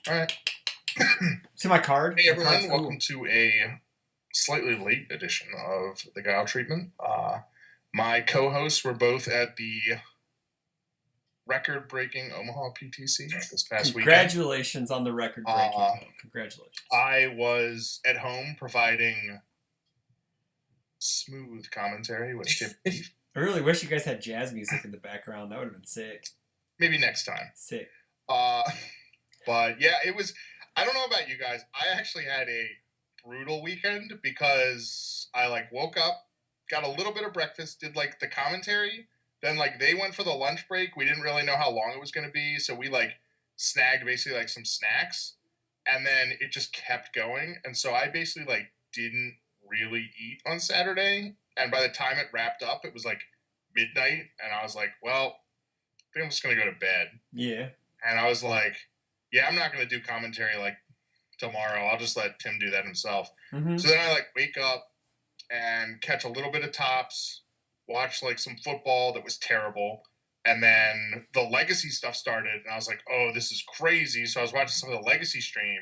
All right. See my card? Hey My card's everyone, cool. welcome to a slightly late edition of the Guile treatment. My co-hosts were both at the record-breaking Omaha PTC this past weekend. Congratulations on the record breaking. Congratulations. I was at home providing smooth commentary with Tip Beef. I really wish you guys had jazz music in the background. That would have been sick. Maybe next time. Sick. But yeah, it was. I don't know about you guys. I actually had a brutal weekend because I woke up, got a little bit of breakfast, did the commentary. Then they went for the lunch break. We didn't really know how long it was going to be, so we snagged basically some snacks, and then it just kept going. And so I basically didn't really eat on Saturday. And by the time it wrapped up, it was midnight, and I was like, well, I think I'm just gonna go to bed. Yeah. And I was like, yeah, I'm not gonna do commentary tomorrow. I'll just let Tim do that himself. Mm-hmm. So then I wake up and catch a little bit of tops, watch some football that was terrible, and then the legacy stuff started, and I was like, oh, this is crazy. So I was watching some of the legacy stream.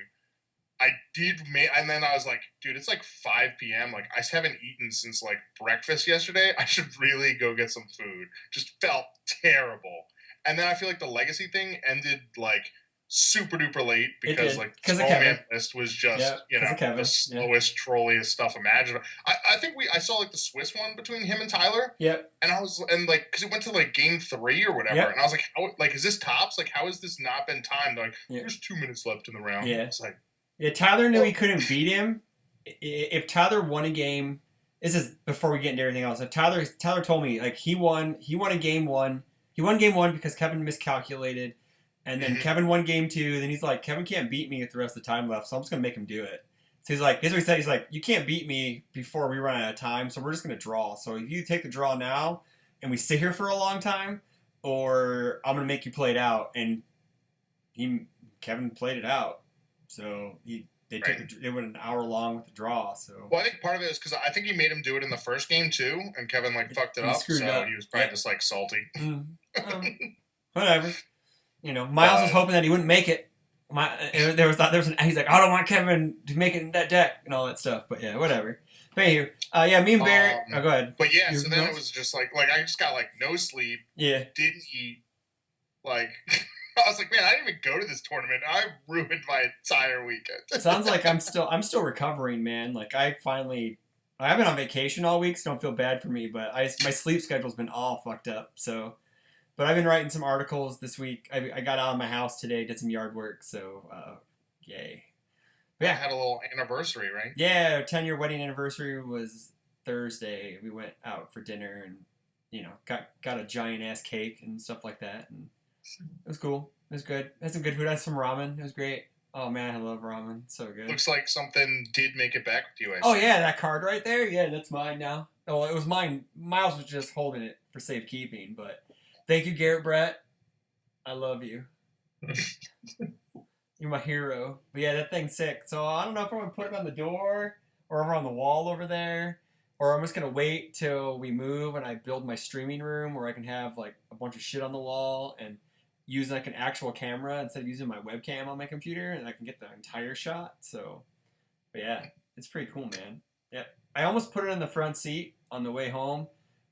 And then I was like, dude, it's 5 p.m. I haven't eaten since breakfast yesterday. I should really go get some food. Just felt terrible. And then I feel the legacy thing ended super duper late because the small man list was just the slowest, trolliest stuff imaginable. I think I saw the Swiss one between him and Tyler. Yep. And I was because it went to game 3 or whatever, and I was like, how, is this tops? How has this not been timed? There's 2 minutes left in the round. Yeah. It's yeah, Tyler knew he couldn't beat him. If Tyler won a game, this is before we get into everything else. If Tyler told me he won a game 1. He won game 1 because Kevin miscalculated, and then Kevin won game 2. Then he's like, Kevin can't beat me with the rest of the time left, so I'm just gonna make him do it. So he's like, here's what he said. He's like, you can't beat me before we run out of time, so we're just gonna draw. So if you take the draw now, and we sit here for a long time, or I'm gonna make you play it out. And Kevin played it out. So it went an hour long with the draw. So I think part of it is because I think he made him do it in the first game too, and Kevin fucked it up. So he was probably just salty. Whatever. Miles was hoping that he wouldn't make it. He's like, I don't want Kevin to make it in that deck and all that stuff. But yeah, whatever. But anywho, me and Barrett. Go ahead. But yeah, so then it was just I just got no sleep. Yeah. Didn't eat. I was like, man, I didn't even go to this tournament. I ruined my entire weekend. Sounds like I'm still recovering, man. I've been on vacation all week, so don't feel bad for me. But my sleep schedule's been all fucked up. So, but I've been writing some articles this week. I got out of my house today, did some yard work. So, yay. But yeah, had a little anniversary, right? Yeah, our 10-year wedding anniversary was Thursday. We went out for dinner and got a giant ass cake and stuff like that. And it was cool. It was good. Had some good food. Had some ramen. It was great. Oh man, I love ramen. So good. Looks like something did make it back with you. Oh yeah, that card right there. Yeah, that's mine now. Oh, it was mine. Miles was just holding it for safekeeping. But thank you, Garrett Brett. I love you. You're my hero. But yeah, that thing's sick. So I don't know if I'm gonna put it on the door or over on the wall over there. Or I'm just going to wait till we move and I build my streaming room where I can have a bunch of shit on the wall and use an actual camera instead of using my webcam on my computer, and I can get the entire shot. So, but yeah, it's pretty cool, man. Yeah, I almost put it in the front seat on the way home,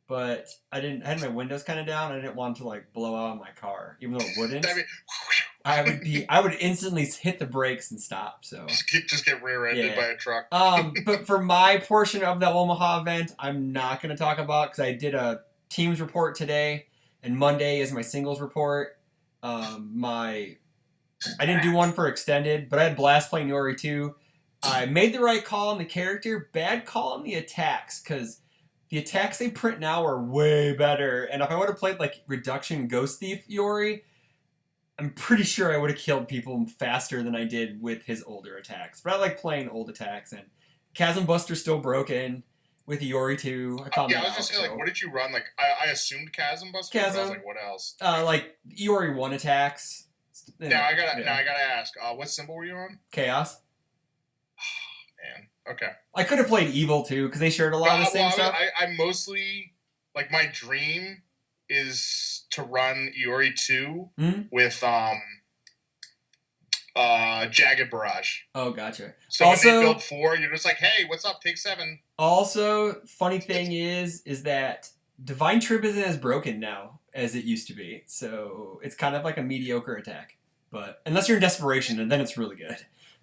but I had my windows kind of down. I didn't want to blow out my car, even though it wouldn't. I would instantly hit the brakes and stop. So just get rear-ended by a truck. But for my portion of the Omaha event, I'm not going to talk about because I did a teams report today, and Monday is my singles report. I didn't do one for extended, but I had blast playing Yori too. I made the right call on the character, bad call on the attacks, because the attacks they print now are way better. And if I would have played Reduction Ghost Thief Yori, I'm pretty sure I would have killed people faster than I did with his older attacks. But I like playing old attacks, and Chasm Buster's still broken with Yori too. I was just saying, what did you run? I assumed Chasm Buster. Chasm. But I was like, what else? Yori 1 attacks. Now I gotta ask. What symbol were you on? Chaos. Oh, man. Okay. I could have played Evil too because they shared a lot of the same stuff. I mostly my dream is to run Iori 2 with Jagged Barrage. Oh, gotcha. So when they build 4, you're just like, hey, what's up? Take 7. Also, funny thing is that Divine Trip isn't as broken now as it used to be. So it's kind of like a mediocre attack. But unless you're in desperation, and then it's really good.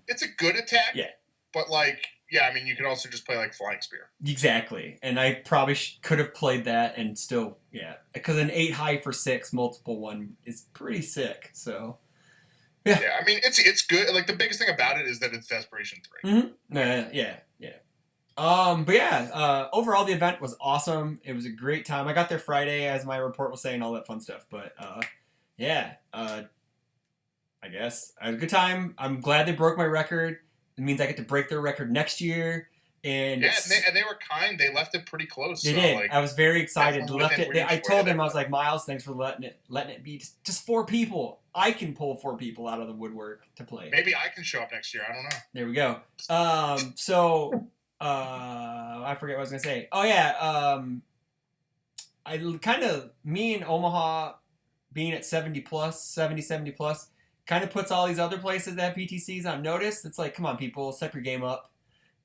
It's a good attack. Yeah. But like, yeah, I mean, you can also just play like Flying Spear. Exactly. And I probably could have played that and still, yeah. Because an 8 high for 6 multiple one is pretty sick. So, yeah. Yeah, I mean, it's good. Like, the biggest thing about it is that it's Desperation 3. Mm-hmm. Yeah. But yeah, overall the event was awesome. It was a great time. I got there Friday, as my report was saying, all that fun stuff. But yeah, I guess I had a good time. I'm glad they broke my record. It means I get to break their record next year. And yeah, and they were kind. They left it pretty close. They did. Like, I was very excited. I told them, I was like, Miles, thanks for letting it be just 4 people. I can pull 4 people out of the woodwork to play. Maybe I can show up next year. I don't know. There we go. I forget what I was gonna say. Oh yeah. Me and Omaha being at 70 plus, kind of puts all these other places that have PTCs on notice. It's like, come on, people, step your game up.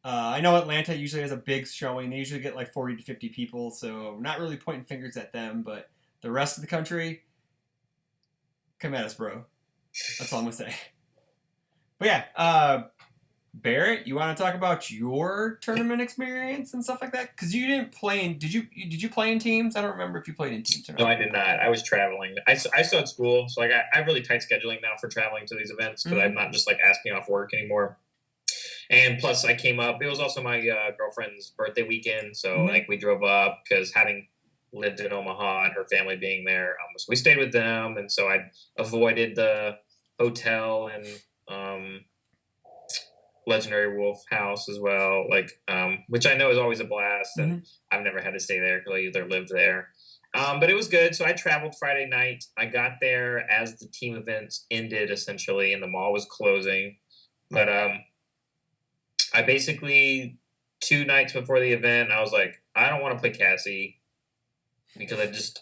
I know Atlanta usually has a big showing. They usually get like 40 to 50 people, so not really pointing fingers at them, but the rest of the country, come at us, bro. That's all I'm going to say. But yeah, Barrett, you want to talk about your tournament experience and stuff like that? Because you didn't play in... Did you play in teams? I don't remember if you played in teams or not. No, I did not. I was traveling. I still at school, so like I have really tight scheduling now for traveling to these events because I'm not just like asking off work anymore. And plus, I came up. It was also my girlfriend's birthday weekend, so like we drove up because having lived in Omaha and her family being there, so we stayed with them, and so I avoided the hotel and Legendary Wolf House as well, like which I know is always a blast, and I've never had to stay there because I either lived there. But it was good. So I traveled Friday night. I got there as the team events ended essentially, and the mall was closing, but I basically 2 nights before the event, I was like, I don't want to play Cassie because I just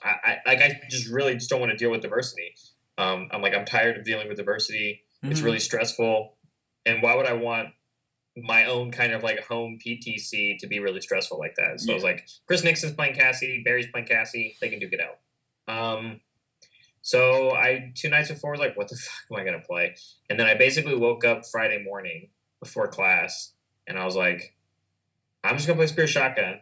really don't want to deal with diversity. I'm tired of dealing with diversity. It's really stressful. And why would I want my own kind of like home PTC to be really stressful like that? So I was like, Chris Nixon's playing Cassie, Barry's playing Cassie, they can duke it out. So I 2 nights before was like, what the fuck am I going to play? And then I basically woke up Friday morning before class. And I was like, I'm just going to play Spear Shotgun.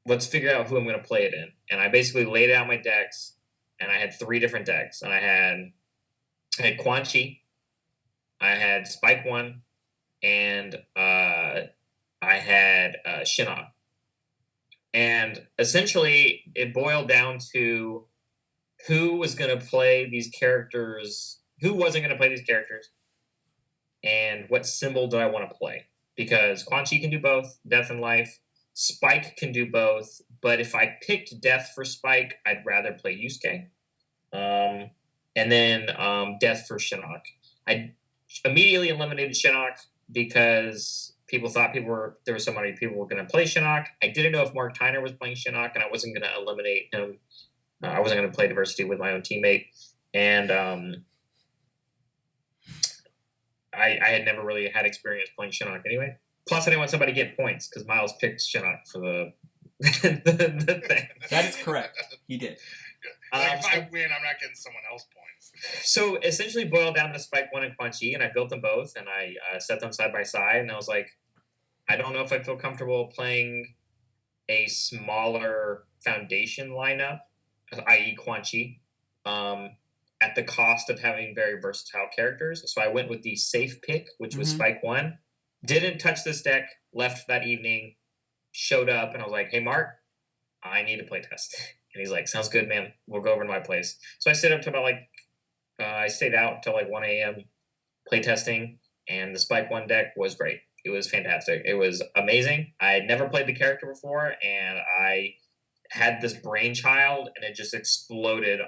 Let's figure out who I'm going to play it in. And I basically laid out my decks, and I had 3 different decks. And I had Quan Chi, I had Spike One, and I had Shinnok. And essentially, it boiled down to who was going to play these characters, who wasn't going to play these characters, and what symbol do I want to play. Because Quan Chi can do both, Death and Life. Spike can do both. But if I picked Death for Spike, I'd rather play Yusuke. And then Death for Shinnok. I immediately eliminated Shinnok because people thought there were so many people who were going to play Shinnok. I didn't know if Mark Tyner was playing Shinnok, and I wasn't going to eliminate him. I wasn't going to play diversity with my own teammate. And I had never really had experience playing Shinnok anyway. Plus, I didn't want somebody to get points because Miles picked Shinnok for the thing. That is correct. He did. If I win, I'm not getting someone else points. So essentially boiled down to Spike One and Quan Chi, and I built them both, and I set them side by side, and I was like, I don't know if I feel comfortable playing a smaller foundation lineup, i.e. Quan Chi, at the cost of having very versatile characters. So I went with the safe pick, which was Spike One. Didn't touch this deck, left that evening, showed up, and I was like, hey, Mark, I need a playtest. And he's like, sounds good, man. We'll go over to my place. So I stayed up to about I stayed out till 1 a.m. playtesting, and the Spike One deck was great. It was fantastic. It was amazing. I had never played the character before, and I had this brainchild, and it just exploded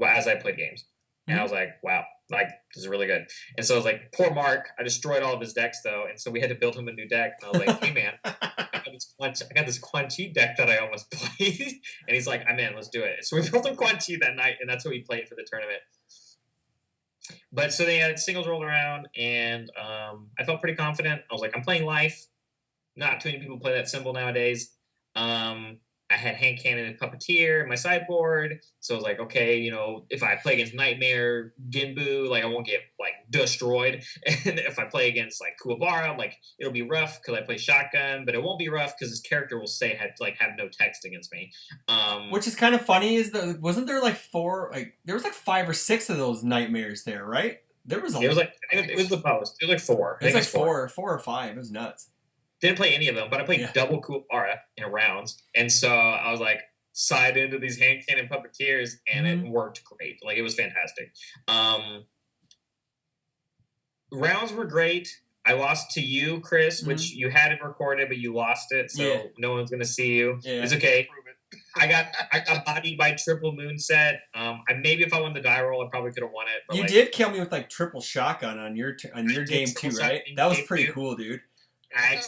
as I played games. And I was like, wow, this is really good. And so I was like, poor Mark. I destroyed all of his decks, though, and so we had to build him a new deck. And I was like, hey, man, I got this Quan Chi deck that I almost played. And he's like, I'm in, let's do it. So we built him Quan Chi that night, and that's what we played for the tournament. But so they had singles rolled around, and I felt pretty confident. I was like, I'm playing life. Not too many people play that symbol nowadays. I had Hand Cannon and Puppeteer in my sideboard, so I was like, okay, if I play against Nightmare Ginbu, like I won't get like destroyed. And if I play against like Kuwabara, like it'll be rough because I play shotgun, but it won't be rough because his character will say have no text against me. Which is kind of funny. Wasn't there like there was like 5 or 6 of those nightmares there, right? There was it was like it was the most. It was like 4. It was like 4 or 5. It was nuts. Didn't play any of them, but I played double Kuwabara in rounds, and so I was like side into these Hand Cannon Puppeteers, and it worked great. Like it was fantastic. Rounds were great. I lost to you, Chris, which you had it recorded, but you lost it, so no one's gonna see you. It's okay. I got bodied by triple moonset. Maybe if I won the die roll, I probably could have won it. But you did kill me with like triple shotgun on your game too, right? That was pretty cool, dude. I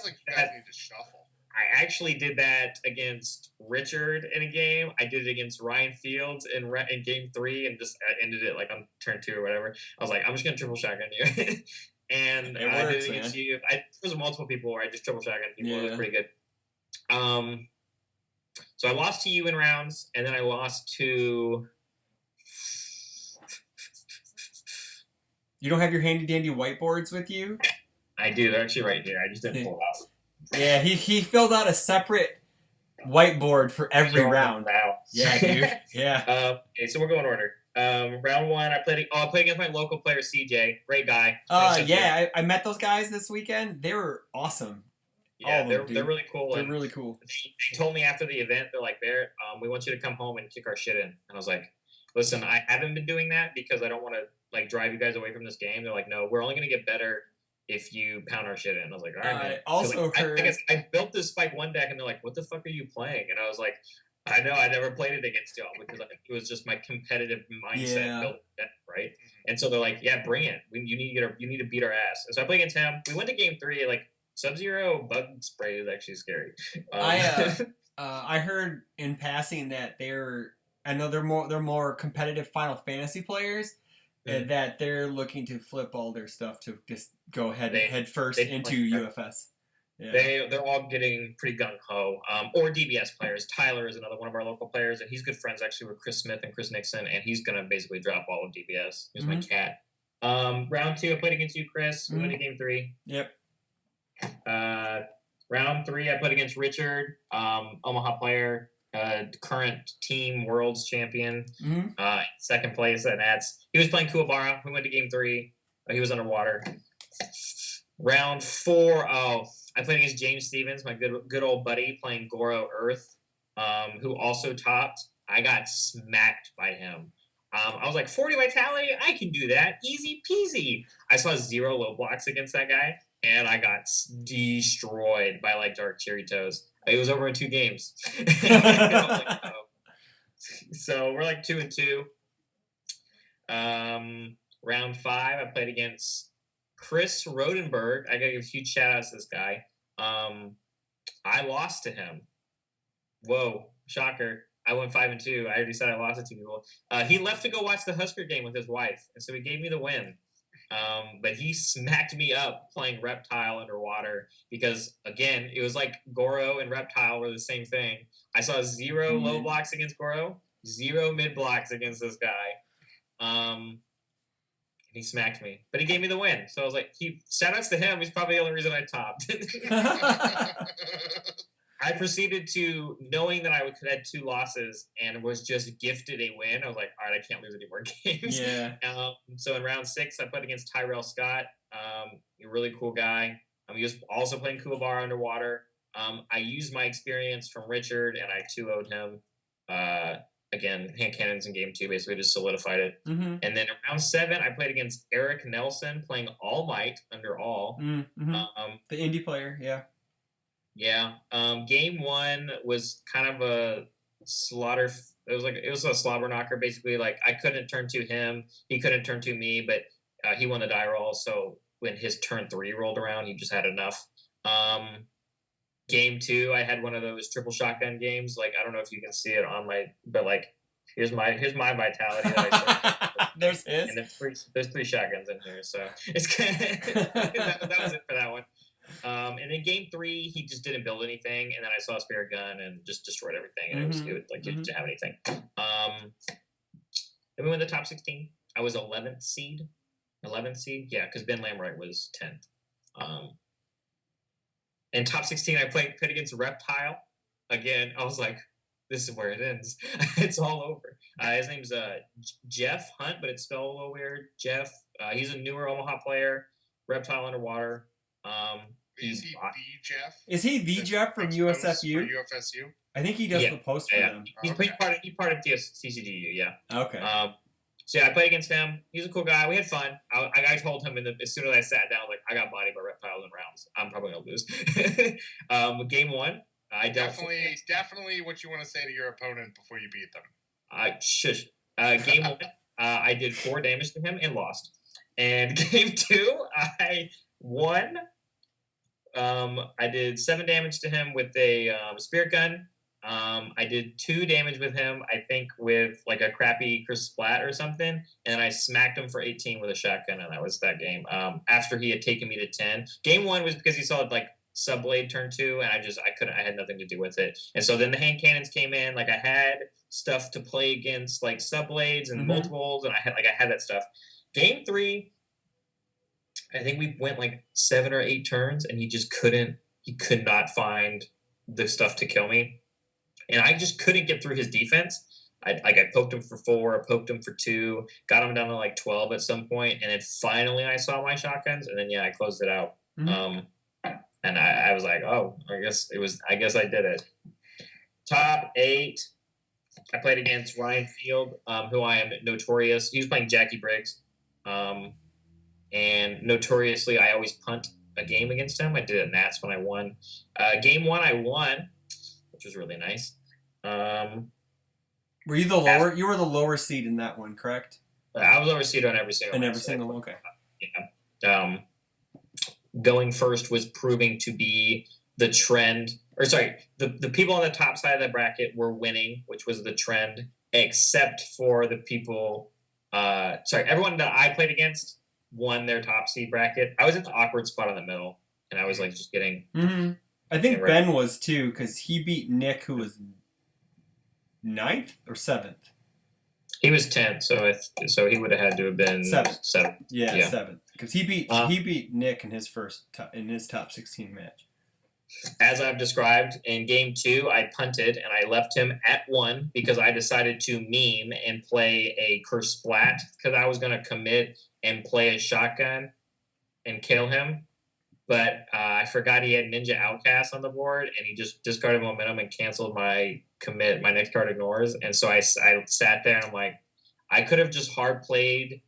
actually did that against Richard in a game. I did it against Ryan Fields in game 3, and just ended it like on turn 2 or whatever. I was like, I'm just gonna triple shotgun you, and I did it against you. There was multiple people where I just triple shotgun people. It was pretty good. So I lost to you in rounds, and then I lost to. You don't have your handy dandy whiteboards with you? I do. They're actually right here. I just didn't pull it out. Yeah, he filled out a separate whiteboard for every round. Now. Yeah, dude. Yeah. Okay, so we'll go in order. Round 1, I played against my local player, CJ. Great guy. I met those guys this weekend. They were awesome. Yeah, they're really cool. They're really cool. They told me after the event, they're like, Barrett, we want you to come home and kick our shit in. And I was like, listen, I haven't been doing that because I don't want to like drive you guys away from this game. They're like, no, we're only going to get better if you pound our shit in. I was like, all right, man. Also heard... I built this Spike 1 deck, and they're like, what the fuck are you playing? And I was like, I know, I never played it against y'all because it was just my competitive mindset built that, right? And so they're like, yeah, bring it. You need to beat our ass. And so I played against him. We went to game 3, like Sub-Zero bug spray is actually scary. I heard in passing that I know they're more competitive Final Fantasy players. And that they're looking to flip all their stuff to just go head first into UFS. Yeah. They're all getting pretty gung ho. Or DBS players. Tyler is another one of our local players, and he's good friends actually with Chris Smith and Chris Nixon, and he's gonna basically drop all of DBS. Here's my cat. Round 2, I played against you, Chris. We went to game 3. Yep. Round 3, I played against Richard, Omaha player. Current team world's champion, second place, and he was playing Kuwabara. We went to game 3. He was underwater. Round 4, I played against James Stevens, my good old buddy, playing Goro Earth, who also topped. I got smacked by him. I was like, 40 vitality, I can do that, easy peasy. I saw 0 low blocks against that guy, and I got destroyed by like Dark Cherry Toes. It was over in 2 games. So we're like 2-2. Round 5, I played against Chris Rodenberg. I gotta give huge shout outs to this guy. I lost to him. Whoa, shocker. I went 5-2. I already said I lost to 2 people. He left to go watch the Husker game with his wife, and so he gave me the win. But he smacked me up playing Reptile underwater because, again, it was like Goro and Reptile were the same thing. I saw 0 low blocks against Goro, 0 mid blocks against this guy. He smacked me, but he gave me the win. So I was like, shout outs to him. He's probably the only reason I topped. I proceeded to, knowing that I could have 2 losses and was just gifted a win, I was like, all right, I can't lose any more games. Yeah. So in round 6, I played against Tyrell Scott, a really cool guy. He was also playing Kuwabara underwater. I used my experience from Richard, and I 2-0'd him. Again, hand cannons in game 2 basically just solidified it. And then in round 7, I played against Eric Nelson, playing All Might under All. The indie player, yeah. Yeah. Game 1 was kind of a slaughter. It was a slobber knocker, basically. Like, I couldn't turn to him. He couldn't turn to me, but he won the die roll. So when his turn 3 rolled around, he just had enough. Game 2, I had one of those triple shotgun games. Like, I don't know if you can see it on but like, Here's my vitality that I started. There's his. And there's three shotguns in here, so it's that was it for that one. And then game 3, he just didn't build anything, and then I saw a spirit gun and just destroyed everything, and it didn't have anything. Then we went to the top 16. I was 11th seed. 11th seed, yeah, because Ben Lamright was 10th. In top 16, I played against Reptile. Again, I was like, this is where it ends. It's all over. His name's Jeff Hunt, but it's spelled a little weird. Jeff. He's a newer Omaha player. Reptile Underwater. Is he the Jeff? Is he the Jeff from USFU? UFSU? I think he does the post for them. He's part of TCGU, yeah. Okay. So yeah, I played against him. He's a cool guy. We had fun. I told him as soon as I sat down, like, I got bodied by reptiles in rounds. I'm probably gonna lose. Game 1, I definitely what you want to say to your opponent before you beat them. Shush. Game 1, I did 4 damage to him and lost. And game 2, I won. I did 7 damage to him with a spirit gun. I did 2 damage with him, I think, with like a crappy crisp splat or something, and I smacked him for 18 with a shotgun, and that was that game. After he had taken me to 10. Game 1 was because he saw like Subblade turn 2, and I had nothing to do with it. And so then the hand cannons came in. Like, I had stuff to play against like Subblades and multiples, and I had that stuff. Game 3, I think we went like 7 or 8 turns, and he could not find the stuff to kill me. And I just couldn't get through his defense. I poked him for 4, I poked him for 2, got him down to like 12 at some point, and then finally I saw my shotguns, and then I closed it out. And I was like, oh, I guess I did it. Top 8, I played against Ryan Field, who I am notorious. He was playing Jackie Briggs, and notoriously I always punt a game against him. I did it in Nats when I won. Game 1 I won, which was really nice. Were you the lower? You were the lower seed in that one, correct? I was lower seed on every single. Okay. Yeah. Going first was proving to be the trend. Or sorry, the people on the top side of the bracket were winning, which was the trend, except for the people. Everyone that I played against won their top seed bracket. I was in the awkward spot in the middle, and I was like just getting. I think Ben was too, because he beat Nick, who was 9th or 7th. He was 10th, so he would have had to have been 7th. Yeah, 7th, because he beat Nick in his top 16 match. As I've described, in game 2, I punted and I left him at 1 because I decided to meme and play a curse splat because I was going to commit and play a shotgun and kill him. But I forgot he had Ninja Outcast on the board, and he just discarded momentum and canceled my commit. My next card ignores, and so I sat there and I'm like, I could have just hard played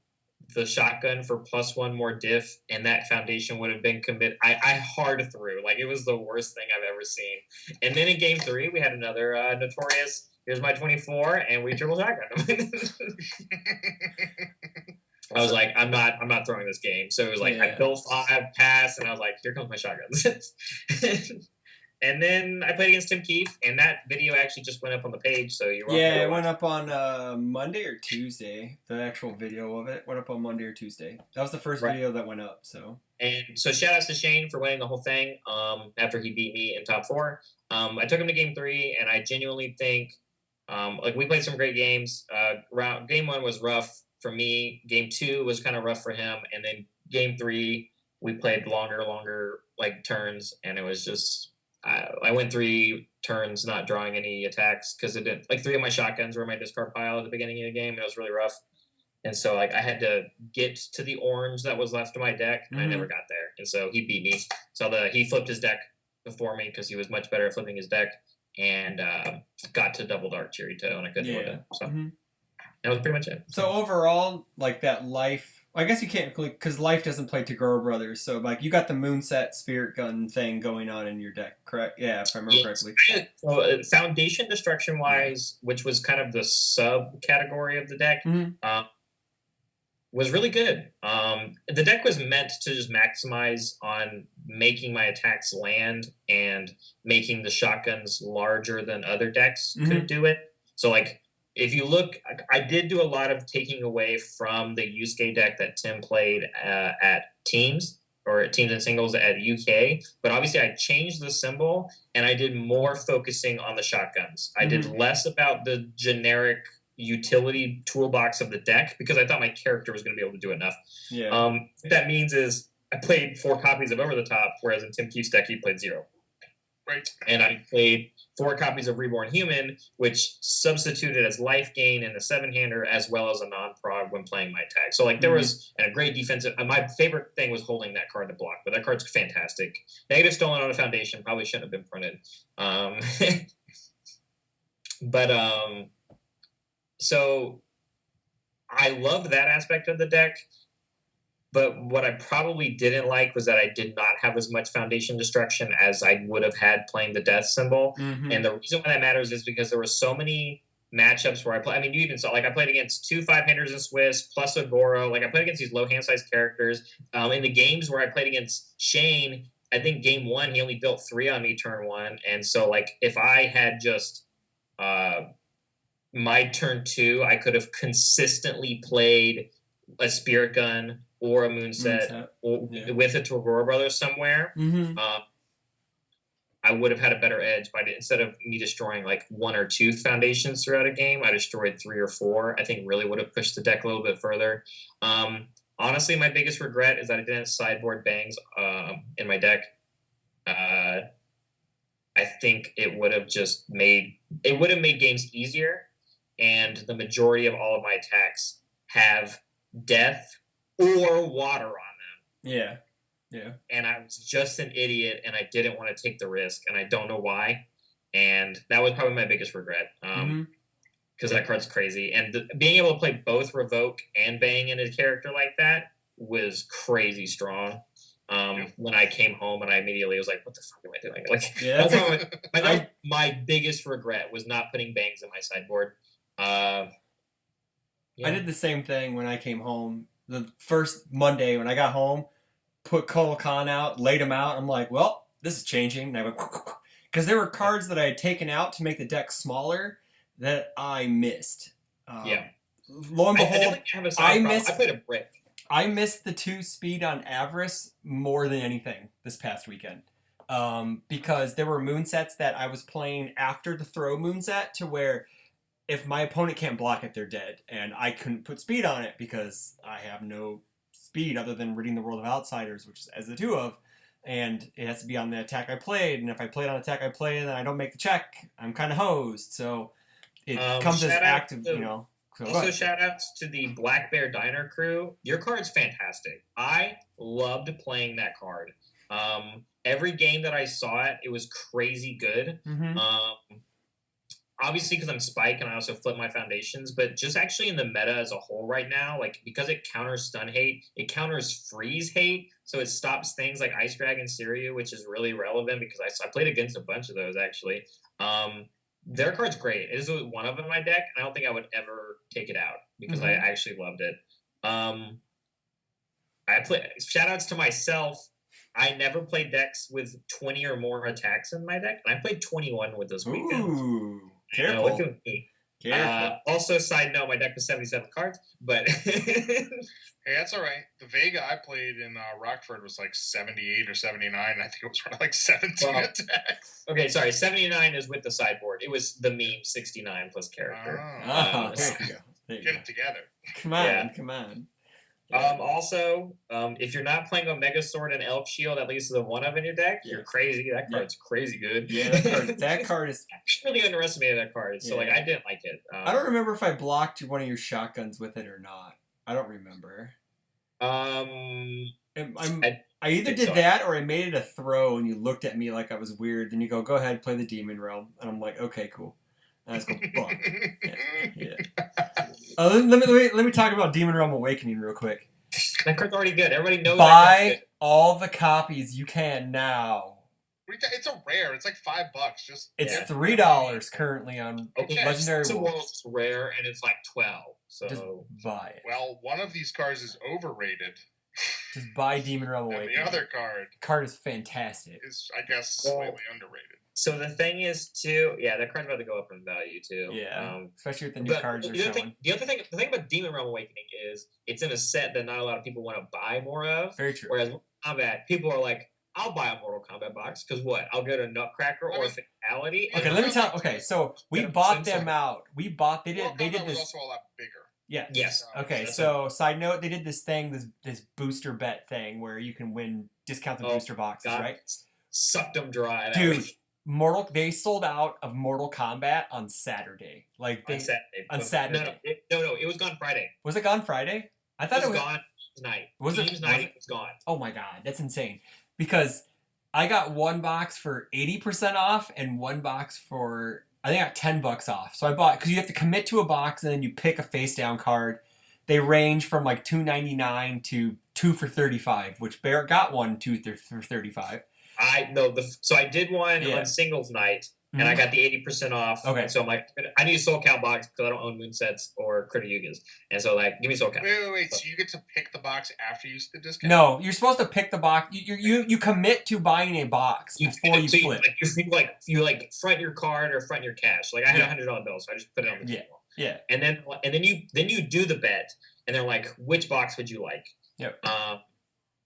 the shotgun for +1 more diff, and that foundation would have been commit. I hard threw. Like, it was the worst thing I've ever seen. And then in game 3, we had another notorious, here's my 24, and we triple shotgun. I was like, I'm not throwing this game. So it was like, I built 5, pass, and I was like, here comes my shotguns. And then I played against Tim Keefe, and that video actually just went up on the page. So you were it went up on Monday or Tuesday. The actual video of it went up on Monday or Tuesday. That was the first video that went up. And so shout outs to Shane for winning the whole thing. After he beat me in top 4, I took him to game 3, and I genuinely think, we played some great games. Game 1 was rough for me. Game 2 was kind of rough for him, and then game 3 we played longer like turns, and it was just. I went 3 turns not drawing any attacks because it didn't. Like 3 of my shotguns were in my discard pile at the beginning of the game, and it was really rough. And so I had to get to the orange that was left of my deck, and I never got there. And so he beat me. So he flipped his deck before me because he was much better at flipping his deck, and got to double dark cherry toe, and I couldn't win it. So that was pretty much it. So overall, like that life. I guess you can't, because Life doesn't play Tagoro Brothers, so like you got the Moonset Spirit Gun thing going on in your deck, correct? Yeah, if I remember correctly. So, Foundation Destruction wise, which was kind of the subcategory of the deck, was really good. The deck was meant to just maximize on making my attacks land and making the shotguns larger than other decks could do it. So like if you look, I did do a lot of taking away from the Yusuke deck that Tim played at teams or at teams and singles at UK. But obviously, I changed the symbol and I did more focusing on the shotguns. I did less about the generic utility toolbox of the deck because I thought my character was going to be able to do enough. Yeah. What that means is I played 4 copies of Over the Top, whereas in Tim Keefe's deck he played 0. Right. And I played 4 copies of Reborn Human, which substituted as life gain in the 7-hander as well as a non-prog when playing my tag. So like there was a great defensive. My favorite thing was holding that card to block, but that card's fantastic. Negative stolen on a foundation probably shouldn't have been printed. So I love that aspect of the deck. But what I probably didn't like was that I did not have as much foundation destruction as I would have had playing the death symbol. And the reason why that matters is because there were so many matchups where I play. I mean, you even saw, like, I played against 2 5-handers in Swiss plus a Goro. Like, I played against these low hand size characters. In the games where I played against Shane, I think game 1, he only built 3 on me turn 1. And so, like, if I had just my turn 2, I could have consistently played a Spirit Gun or a Moonset or with a Togoro Brothers somewhere. I would have had a better edge instead of me destroying like 1 or 2 foundations throughout a game. I destroyed 3 or 4. I think really would have pushed the deck a little bit further. Honestly, my biggest regret is that I didn't sideboard bangs in my deck. I think it would have made games easier, and the majority of all of my attacks have death or water on them. Yeah. And I was just an idiot, and I didn't want to take the risk, and I don't know why. And that was probably my biggest regret, because that card's crazy. And being able to play both Revoke and Bang in a character like that was crazy strong. When I came home, and I immediately was like, "What the fuck am I doing?" Like, my biggest regret was not putting Bangs in my sideboard. I did the same thing when I came home. The first Monday when I got home, put Kotal Khan out, laid him out. I'm like, well, this is changing. And I went, because there were cards that I had taken out to make the deck smaller that I missed. Lo and behold, I played a brick. I missed the 2 speed on Avarice more than anything this past weekend. Because there were moonsets that I was playing after the throw moonset to where if my opponent can't block it, they're dead. And I couldn't put speed on it because I have no speed other than reading the World of Outsiders, which is as the 2 of. And it has to be on the attack I played. And if I played on attack I played and I don't make the check, I'm kind of hosed. So it comes as active, So also, shout outs to the Black Bear Diner crew. Your card's fantastic. I loved playing that card. Every game that I saw it was crazy good. Obviously, because I'm Spike and I also flip my foundations, but just actually in the meta as a whole right now, like because it counters stun hate, it counters freeze hate, so it stops things like Ice Dragon Siryu, which is really relevant because I played against a bunch of those actually. Their card's great. It is one of them in my deck, and I don't think I would ever take it out because I actually loved it. Shout outs to myself. I never played decks with 20 or more attacks in my deck, and I played 21 with this weekend. Ooh. Careful. Look at me. Also, side note, my deck was 77 cards, but hey, that's all right. The Vega I played in Rockford was like 78 or 79, and I think it was running like 17 attacks. Okay, sorry, 79 is with the sideboard. It was the meme 69 plus character. Get it together. Come on. Also, if you're not playing Omega Sword and Elk Shield, at least the 1 of in your deck, you're crazy. That card's crazy good. Yeah, that card is... I really underestimated that card, so I didn't like it. I don't remember if I blocked one of your shotguns with it or not. I don't remember. I either did that or I made it a throw and you looked at me like I was weird. Then you go ahead, play the Demon Realm. And I'm like, okay, cool. And I just go, fuck. Let me talk about Demon Realm Awakening real quick. That card's already good. Everybody knows Buy all the copies you can now. It's a rare. It's like $5. It's $3 currently on Legendary Wolf. It's rare and it's like 12. So just buy it. Well, one of these cards is overrated. Just buy Demon Realm Awakening. And the other card is fantastic. Is, I guess, slightly underrated. So the thing is too, that card's about to go up in value too. Yeah, especially with the new cards are showing. The thing about Demon Realm Awakening is it's in a set that not a lot of people want to buy more of. Very true. Whereas Combat, people are like, I'll buy a Mortal Kombat box because what? I'll get a Nutcracker or a Fatality. Okay, let me tell. Okay, so we bought them out. We bought. They did Was this. also a lot bigger. Yeah. Yes. Okay. So, side note, they did this thing, this booster bet thing where you can win discounted booster boxes, right? Sucked them dry, dude. They sold out of Mortal Kombat on Saturday. On Saturday. No, it was gone Friday. Was it gone Friday? I thought it was gone tonight. Was it? It was gone. Oh my god, that's insane. Because I got one box for 80% off and one box for, I think I got $10 off. So I bought, because you have to commit to a box and then you pick a face down card. They range from like $2.99 to 2 for $35, which Barrett got one 2 for $35. So I did one on singles night, and I got the 80% off. Okay. And so I'm like, I need a Soul Cal box because I don't own moon sets or Critter Yugas. And so give me Soul Cal. Wait. So you get to pick the box after you use the discount? No, you're supposed to pick the box. You commit to buying a box before you flip. You front your card or front your cash. Like I had $100 bill, so I just put it on the table. Yeah. And then you do the bet, and they're like, which box would you like? Yep.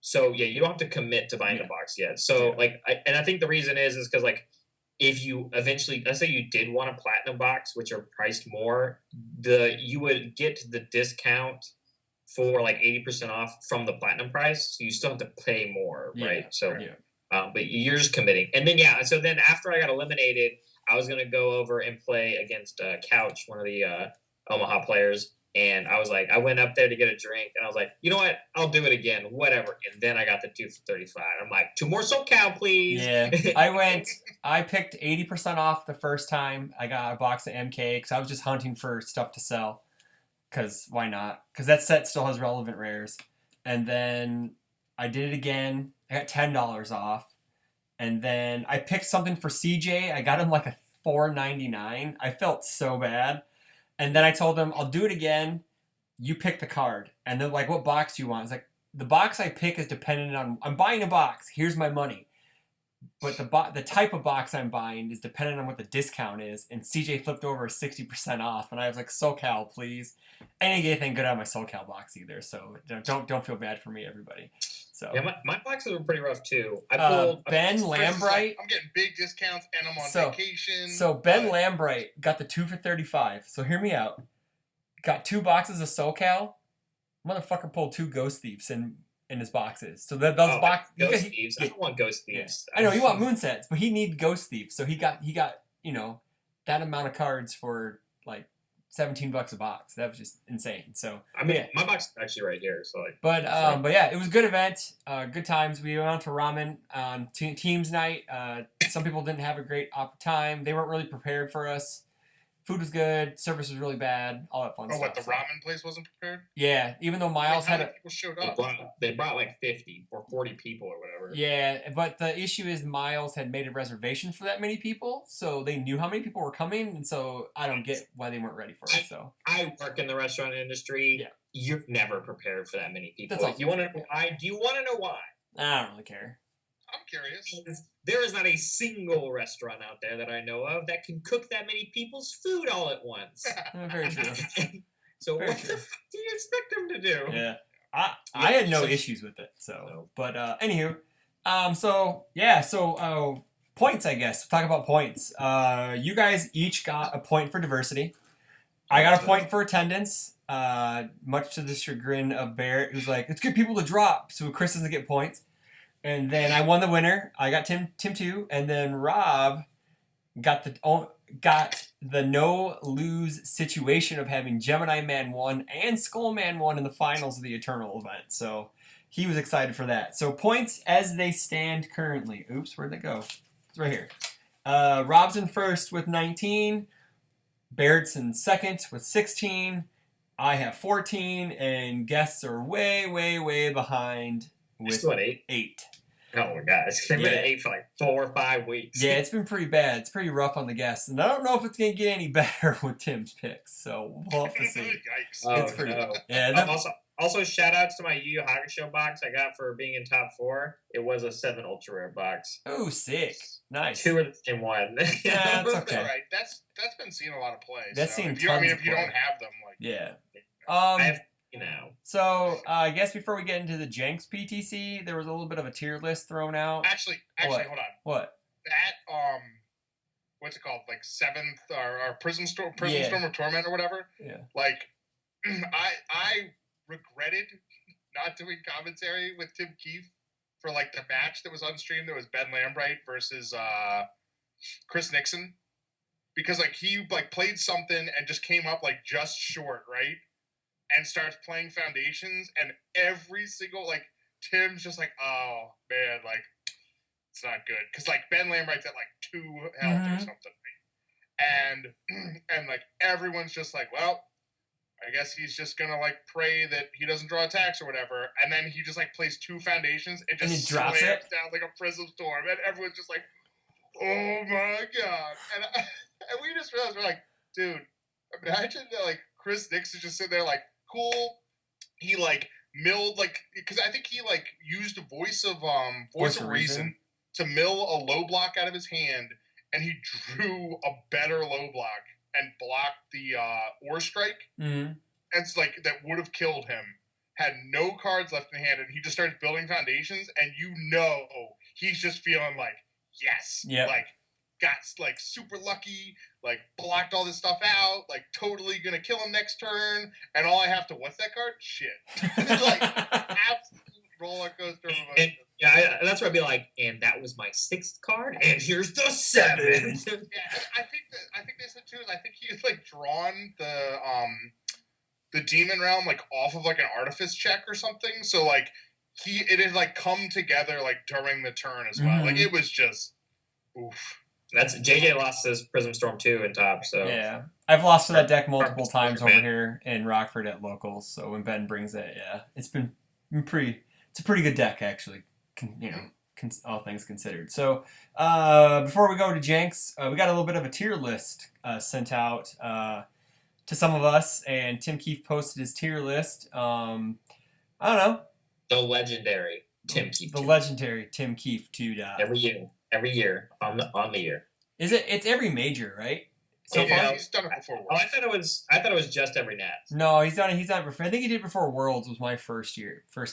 So you don't have to commit to buying the box yet. So I think the reason is because if you eventually, let's say you did want a platinum box, which are priced more, you would get the discount for 80% off from the platinum price. So you still have to pay more, right? So, but you're just committing. And then so then after I got eliminated, I was gonna go over and play against Couch, one of the Omaha players. And I was like, I went up there to get a drink, and I was like, you know what? I'll do it again, whatever. And then I got the 2 for 35. I'm like, 2 more SoCal, please. Yeah, I picked 80% off the first time. I got a box of MK because I was just hunting for stuff to sell. Because why not? Because that set still has relevant rares. And then I did it again. I got $10 off. And then I picked something for CJ. I got him like a $4.99. I felt so bad. And then I told them, I'll do it again. You pick the card. And they're like, what box do you want? It's like, the box I pick is dependent on, I'm buying a box. Here's my money. But the type of box I'm buying is dependent on what the discount is. And CJ flipped over 60% off. And I was like, SoCal, please. I didn't get anything good out of my SoCal box either. So don't feel bad for me, everybody. So my boxes were pretty rough too. Ben Lambright. I'm getting big discounts and I'm on vacation. So Ben Lambright got the 2 for 35. So hear me out. Got 2 boxes of SoCal. Motherfucker pulled 2 Ghost Thieves in his boxes. So those boxes. Ghost Thieves. I don't want Ghost Thieves. Yeah. I know you want moon sets, but he needed Ghost Thieves. So he got that amount of cards for like $17 a box. That was just insane. So I mean, my box is actually right here. So but yeah, it was a good event. Good times. We went out to ramen on teams night. Some people didn't have a great time. They weren't really prepared for us. Food was good. Service was really bad. All that fun stuff. Oh, what, the ramen place wasn't prepared? Yeah, even though Miles how many people showed up? They brought like 50 or 40 people or whatever. Yeah, but the issue is Miles had made a reservation for that many people, so they knew how many people were coming, and so I don't get why they weren't ready for it. So I work in the restaurant industry. Yeah. You're never prepared for that many people. That's you want to know why? Do you want to know why? I don't really care. I'm curious. There is not a single restaurant out there that I know of that can cook that many people's food all at once. Very true. So what the fuck do you expect them to do? Yeah. I had no issues with it. So, but anywho, so points, I guess. Talk about points. You guys each got a point for diversity. I got a point for attendance. Much to the chagrin of Barrett, who's like, let's get people to drop so Chris doesn't get points. And then I won the winner. I got Tim 2, and then Rob got the no lose situation of having Gemini Man 1 and Skull Man 1 in the finals of the Eternal event. So he was excited for that. So points as they stand currently. Oops, where'd they go? It's right here. Rob's in first with 19. Barrett's in second with 16. I have 14, and guests are way, way, way behind. With 8. Oh my god, it's been at 8 for like 4 or 5 weeks. Yeah, it's been pretty bad. It's pretty rough on the guests, and I don't know if it's gonna get any better with Tim's picks. So we'll have to see. Yikes! It's pretty. Yeah. Also, shout outs to my Yu Yu Hakusho box I got for being in top 4. It was a 7 ultra rare box. Oh, sick. Nice. 2 are the same one. Yeah, that's okay. All right. That's been seeing a lot of play. That's so seen if you, tons if of you play. don't have them, like Yeah. I have now. So I guess before we get into the Jenks PTC, there was a little bit of a tier list thrown out. Actually, What? hold on. What? That what's it called? Like 7th or Prism Storm Yeah. of Torment or whatever. Yeah. Like I regretted not doing commentary with Tim Keefe for like the match that was on stream. That was Ben Lambright versus Chris Nixon, because like he like played something and just came up like just short, right? And starts playing Foundations, and every single like Tim's just like, oh man, like it's not good, because like Ben Lambright's at like 2 health or something, right? And like everyone's just like, well, I guess he's just gonna like pray that he doesn't draw attacks or whatever, and then he just like plays 2 Foundations and just drops slams it down like a Prism Storm, and everyone's just like, oh my god, and we just realized, we're like, dude, imagine that like Chris Nixon just sitting there like, cool, he like milled like, because I think he like used Voice of Reason to mill a low block out of his hand, and he drew a better low block and blocked the Ore Strike, and it's like that would have killed him. Had no cards left in hand, and he just starts building Foundations, and you know he's just feeling like, yes, like got like super lucky, like blocked all this stuff out, like totally gonna kill him next turn, and all I have to, what's that card? Shit. It's like absolute roller coaster of emotions. Yeah, that's where I'd be like, and that was my 6th card, and here's the 7th. Yeah, I think they said too is I think he had like drawn the Demon Realm like off of like an Artifice check or something, so like it had like come together like during the turn as well. Like it was just oof. That's JJ lost his Prism Storm 2 in top, so yeah, I've lost to that deck multiple times over here in Rockford at locals. So when Ben brings it, yeah, it's been pretty. It's a pretty good deck actually, all things considered. So before we go to Jenks, we got a little bit of a tier list sent out to some of us, and Tim Keefe posted his tier list. I don't know. The legendary Tim Keefe. The legendary Tim Keefe 2. Every year on the year. Is it? It's every major, right? So far, he's done it before Worlds. Oh, I thought it was just every Nats. No, he's done it before. I think he did it before Worlds. Was my first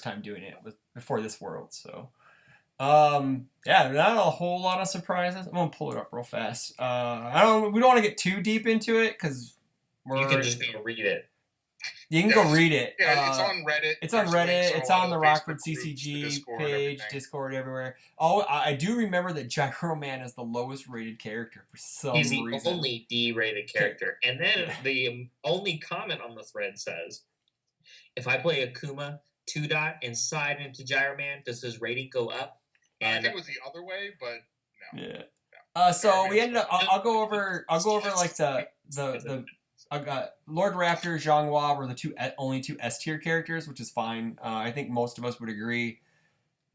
time doing it was before this World. So, yeah, not a whole lot of surprises. I'm gonna pull it up real fast. We don't want to get too deep into it because you can just go read it. You can go read it. Yeah, it's on Reddit. It's on Reddit. It's on the Rockford CCG page, Discord, everywhere. Oh, I do remember that Gyro Man is the lowest rated character for some reason. He's the only D-rated character. And then the only comment on the thread says, if I play Akuma 2-dot and slide into Gyro Man, does his rating go up? And I think it was the other way, but no. Yeah. So we ended up. I'll go over like the Lord Raptor, Zhonghua were the only 2 S tier characters, which is fine. I think most of us would agree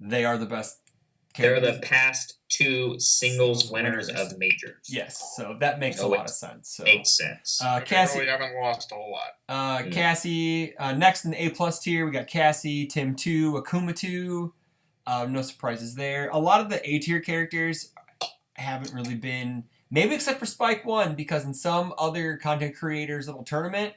they are the best characters. They're the past 2 singles winners of majors. Yes, so that makes a lot of sense. So, makes sense. Cassie, really haven't lost a whole lot. Cassie, next in the A+ tier, we got Cassie, Tim 2, Akuma 2. No surprises there. A lot of the A tier characters haven't really been... Maybe except for Spike 1, because in some other content creators' little tournament,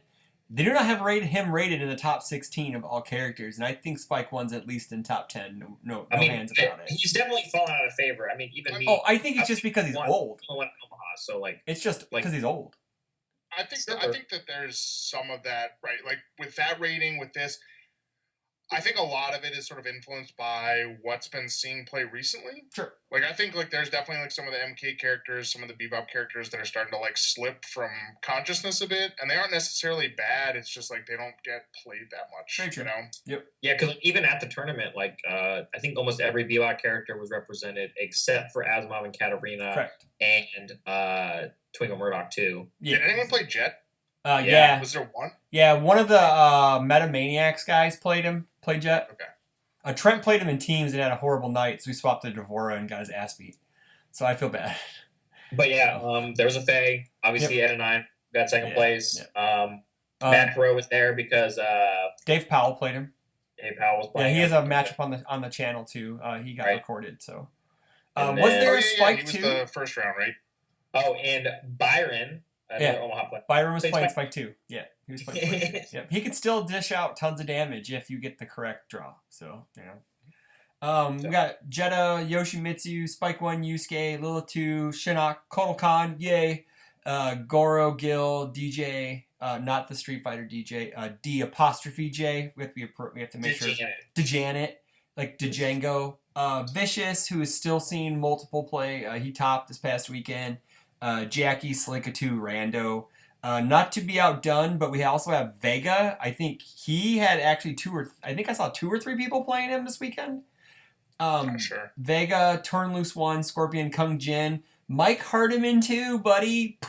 they do not have him rated in the top 16 of all characters, and I think Spike 1's at least in top 10. No hands about it. He's definitely fallen out of favor. I mean, even me. Oh, I think it's just because he's old. Omaha, so like it's just because he's old. I think that there's some of that, right? Like with that rating, with this, I think a lot of it is sort of influenced by what's been seeing play recently. Sure. Like, I think, like, there's definitely, like, some of the MK characters, some of the Bebop characters that are starting to, like, slip from consciousness a bit. And they aren't necessarily bad. It's just, like, they don't get played that much, Very true. You know? Yep. Yeah, because even at the tournament, like, I think almost every Bebop character was represented except for Asimov and Katarina. Correct. And Twinkle Murdoch, too. Yeah. Did anyone play Jet? Yeah. Was there one? Yeah, one of the Metamaniacs guys played Jet. Okay. Trent played him in teams and had a horrible night, so he swapped to Devora and got his ass beat. So I feel bad. But yeah, there was a Faye. Obviously, Ed and I got second place. Yep. Matt Perot was there because Dave Powell played him. Dave Powell was playing. Yeah, he has a matchup on the channel too. He got recorded. So, was then- there a spike he was too? the first round, right? Oh, and Byron, another Omaha player. Byron was Played playing Spike. Spike too. Yeah, he was playing Spike too. Yeah, he could still dish out tons of damage if you get the correct draw. So, we got Jetta, Yoshimitsu, Spike 1, Yusuke, Lila 2, Shinnok, Kotal yay, Goro, Guile, DJ, not the Street Fighter DJ, D apostrophe J. We have to make sure. Dejanet, like Django. Vicious, who is still seeing multiple play. He topped this past weekend. Jackie, Slinkatu, Rando. Not to be outdone, but we also have Vega. I think he had actually I saw 2 or 3 people playing him this weekend. Sure. Vega, Turn Loose 1, Scorpion, Kung Jin, Mike Hardiman 2, buddy.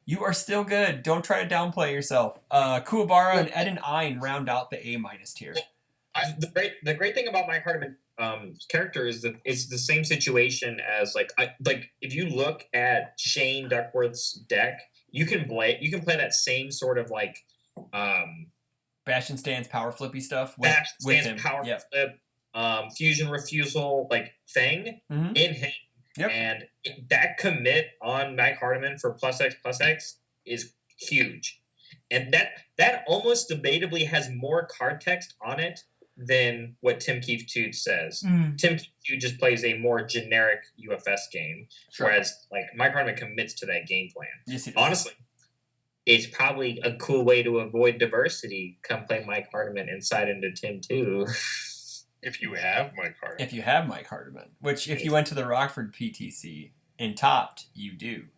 You are still good. Don't try to downplay yourself. Kuwabara and Eden Ein round out the A- tier. The great thing about Mike Hardiman character is that it's the same situation as like if you look at Shane Duckworth's deck, you can play that same sort of like Bastion Stands power flippy stuff with him. Power flip, fusion refusal like thing in him. Yep. And that commit on Mike Hardiman for +X is huge. And that almost debatably has more card text on it than what Tim Keefe 2 says. Tim Keefe 2 just plays a more generic UFS game, whereas like Mike Hardiman commits to that game plan. Yes, honestly, it's probably a cool way to avoid diversity. Come play Mike Hardiman inside into Tim 2. If you have Mike Hardiman. Which if you went to the Rockford PTC and topped, you do.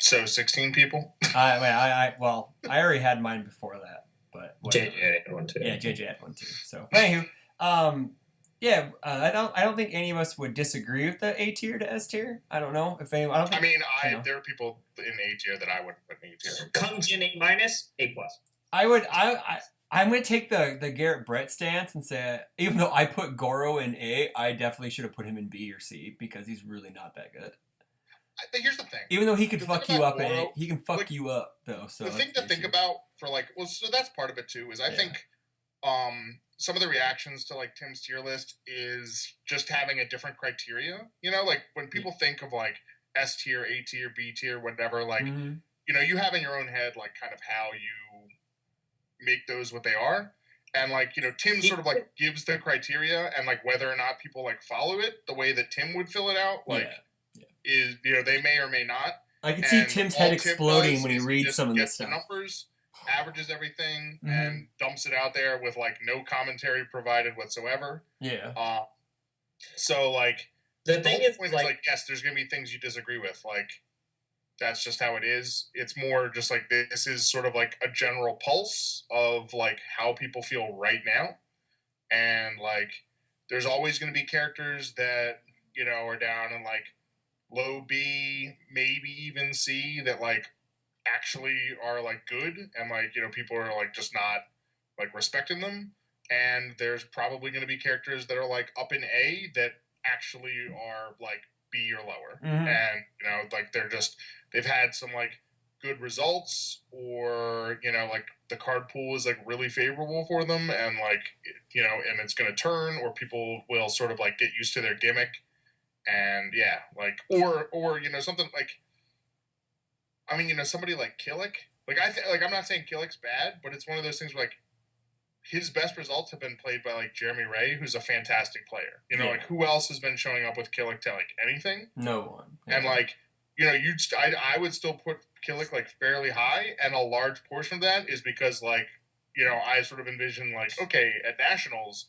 So 16 people? I already had mine before that, but JJ had one too. Yeah, JJ had one too. So anywho, I don't think any of us would disagree with the A tier to S tier. I don't know if any. There are people in A tier that I wouldn't put in A tier. Kung Jin A-, A+. I'm going to take the Garrett Brett stance and say, even though I put Goro in A, I definitely should have put him in B or C because he's really not that good. Here's the thing. Even though he could fuck you up, he can fuck you up though. So the thing to think about for so that's part of it too. Is I think some of the reactions to like Tim's tier list is just having a different criteria. Like when people think of like S tier, A tier, B tier, whatever, like you have in your own head like kind of how you make those what they are, and like Tim sort of like gives the criteria, and like whether or not people like follow it the way that Tim would fill it out, like is they may or may not. I can see Tim's head exploding when he reads some of this stuff. The numbers, averages everything, and dumps it out there with like no commentary provided whatsoever. Yeah. So like the thing is like yes, there's gonna be things you disagree with, like. That's just how it is. It's more just like this is sort of like a general pulse of like how people feel right now. And like there's always going to be characters that, are down in like low B, maybe even C that like actually are like good. And like, people are like just not like respecting them. And there's probably going to be characters that are like up in A that actually are like B or lower. And, like they've had some like good results, or like the card pool is like really favorable for them, and like and it's going to turn, or people will sort of like get used to their gimmick, and like or something like somebody like Killick, like I'm not saying Killick's bad, but it's one of those things where like his best results have been played by like Jeremy Ray, who's a fantastic player. Like who else has been showing up with Killick to like anything? No one. And like I would still put Killick like fairly high, and a large portion of that is because like I sort of envision like, okay, at Nationals,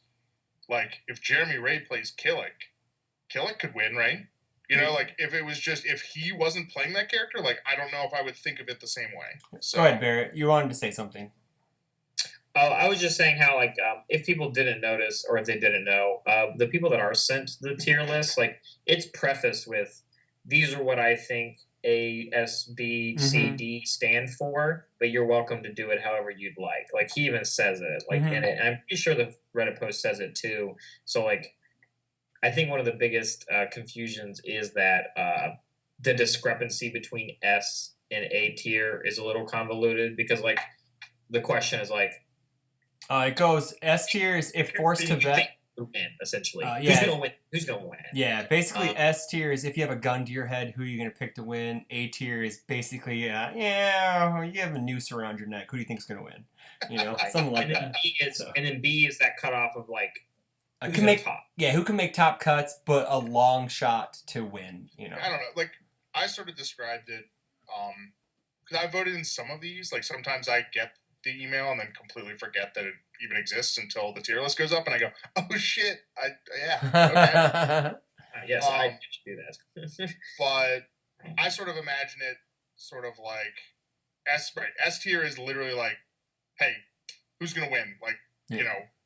like if Jeremy Ray plays Killick could win, right? Like if he wasn't playing that character, like I don't know if I would think of it the same way. So, go ahead, Barrett. You wanted to say something. Oh, I was just saying how, like, if people didn't notice or if they didn't know, the people that are sent the tier list, like, it's prefaced with, these are what I think A, S, B, C, D stand for, but you're welcome to do it however you'd like. Like, he even says it, like, in it. And I'm pretty sure the Reddit post says it, too. So, like, I think one of the biggest confusions is that the discrepancy between S in A tier is a little convoluted because like the question is like It goes S tier is if forced to bet. Win, essentially. Yeah. Who's gonna win? Who's gonna win? Yeah, basically S tier is if you have a gun to your head, who are you gonna pick to win? A tier is basically you have a noose around your neck. Who do you think's gonna win? Something like and then that. And then B is that cutoff of like who can make top cuts, but a long shot to win. I don't know. Like I sort of described it, because I voted in some of these. Like sometimes I get the email and then completely forget that it even exists until the tier list goes up, and I go, "Oh shit!" Okay. Yes, I did do that. But I sort of imagine it sort of like S tier is literally like, "Hey, who's gonna win?" Like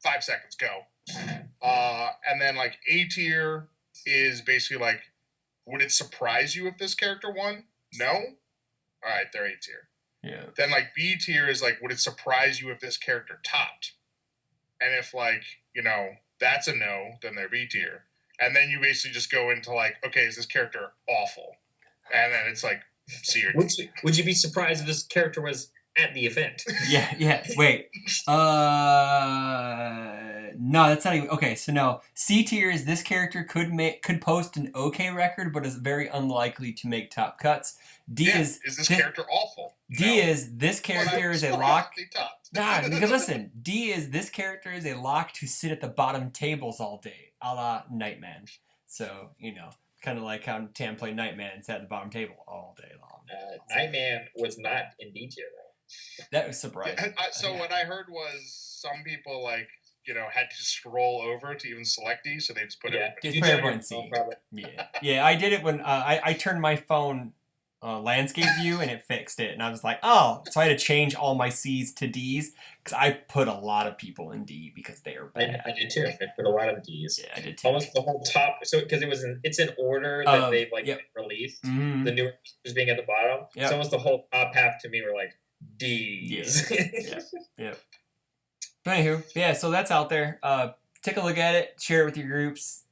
5 seconds, go. And then like A tier is basically like, would it surprise you if this character won? No. All right, they're A tier. Yeah. Then like B tier is like, would it surprise you if this character topped? And if like that's a no, then they're B tier. And then you basically just go into like, okay, is this character awful? And then it's like C or D. Would you be surprised if this character was at the event? Yeah. Wait. No, that's not even okay. So no, C tier is this character could post an okay record, but is very unlikely to make top cuts. D is this character awful? D is this character is a lock. Nah, because listen, D is this character is a lock to sit at the bottom tables all day, a la Nightman. So kind of like how Tam played Nightman and sat at the bottom table all day long. Nightman was not in D tier though. That was surprising. So what I heard was some people had to scroll over to even select D, so they just put it. Just put everyone in C. Yeah. I did it when I turned my phone landscape view and it fixed it, and I was like, oh, so I had to change all my C's to D's because I put a lot of people in D because they are bad. I did too. I put a lot of D's. Yeah, I did too. Almost the whole top. So because it's in order that they've released. Mm-hmm. The newer is being at the bottom. Yep. So almost the whole top half to me were like D's. Yeah. But anywho, so that's out there. Take a look at it, share it with your groups.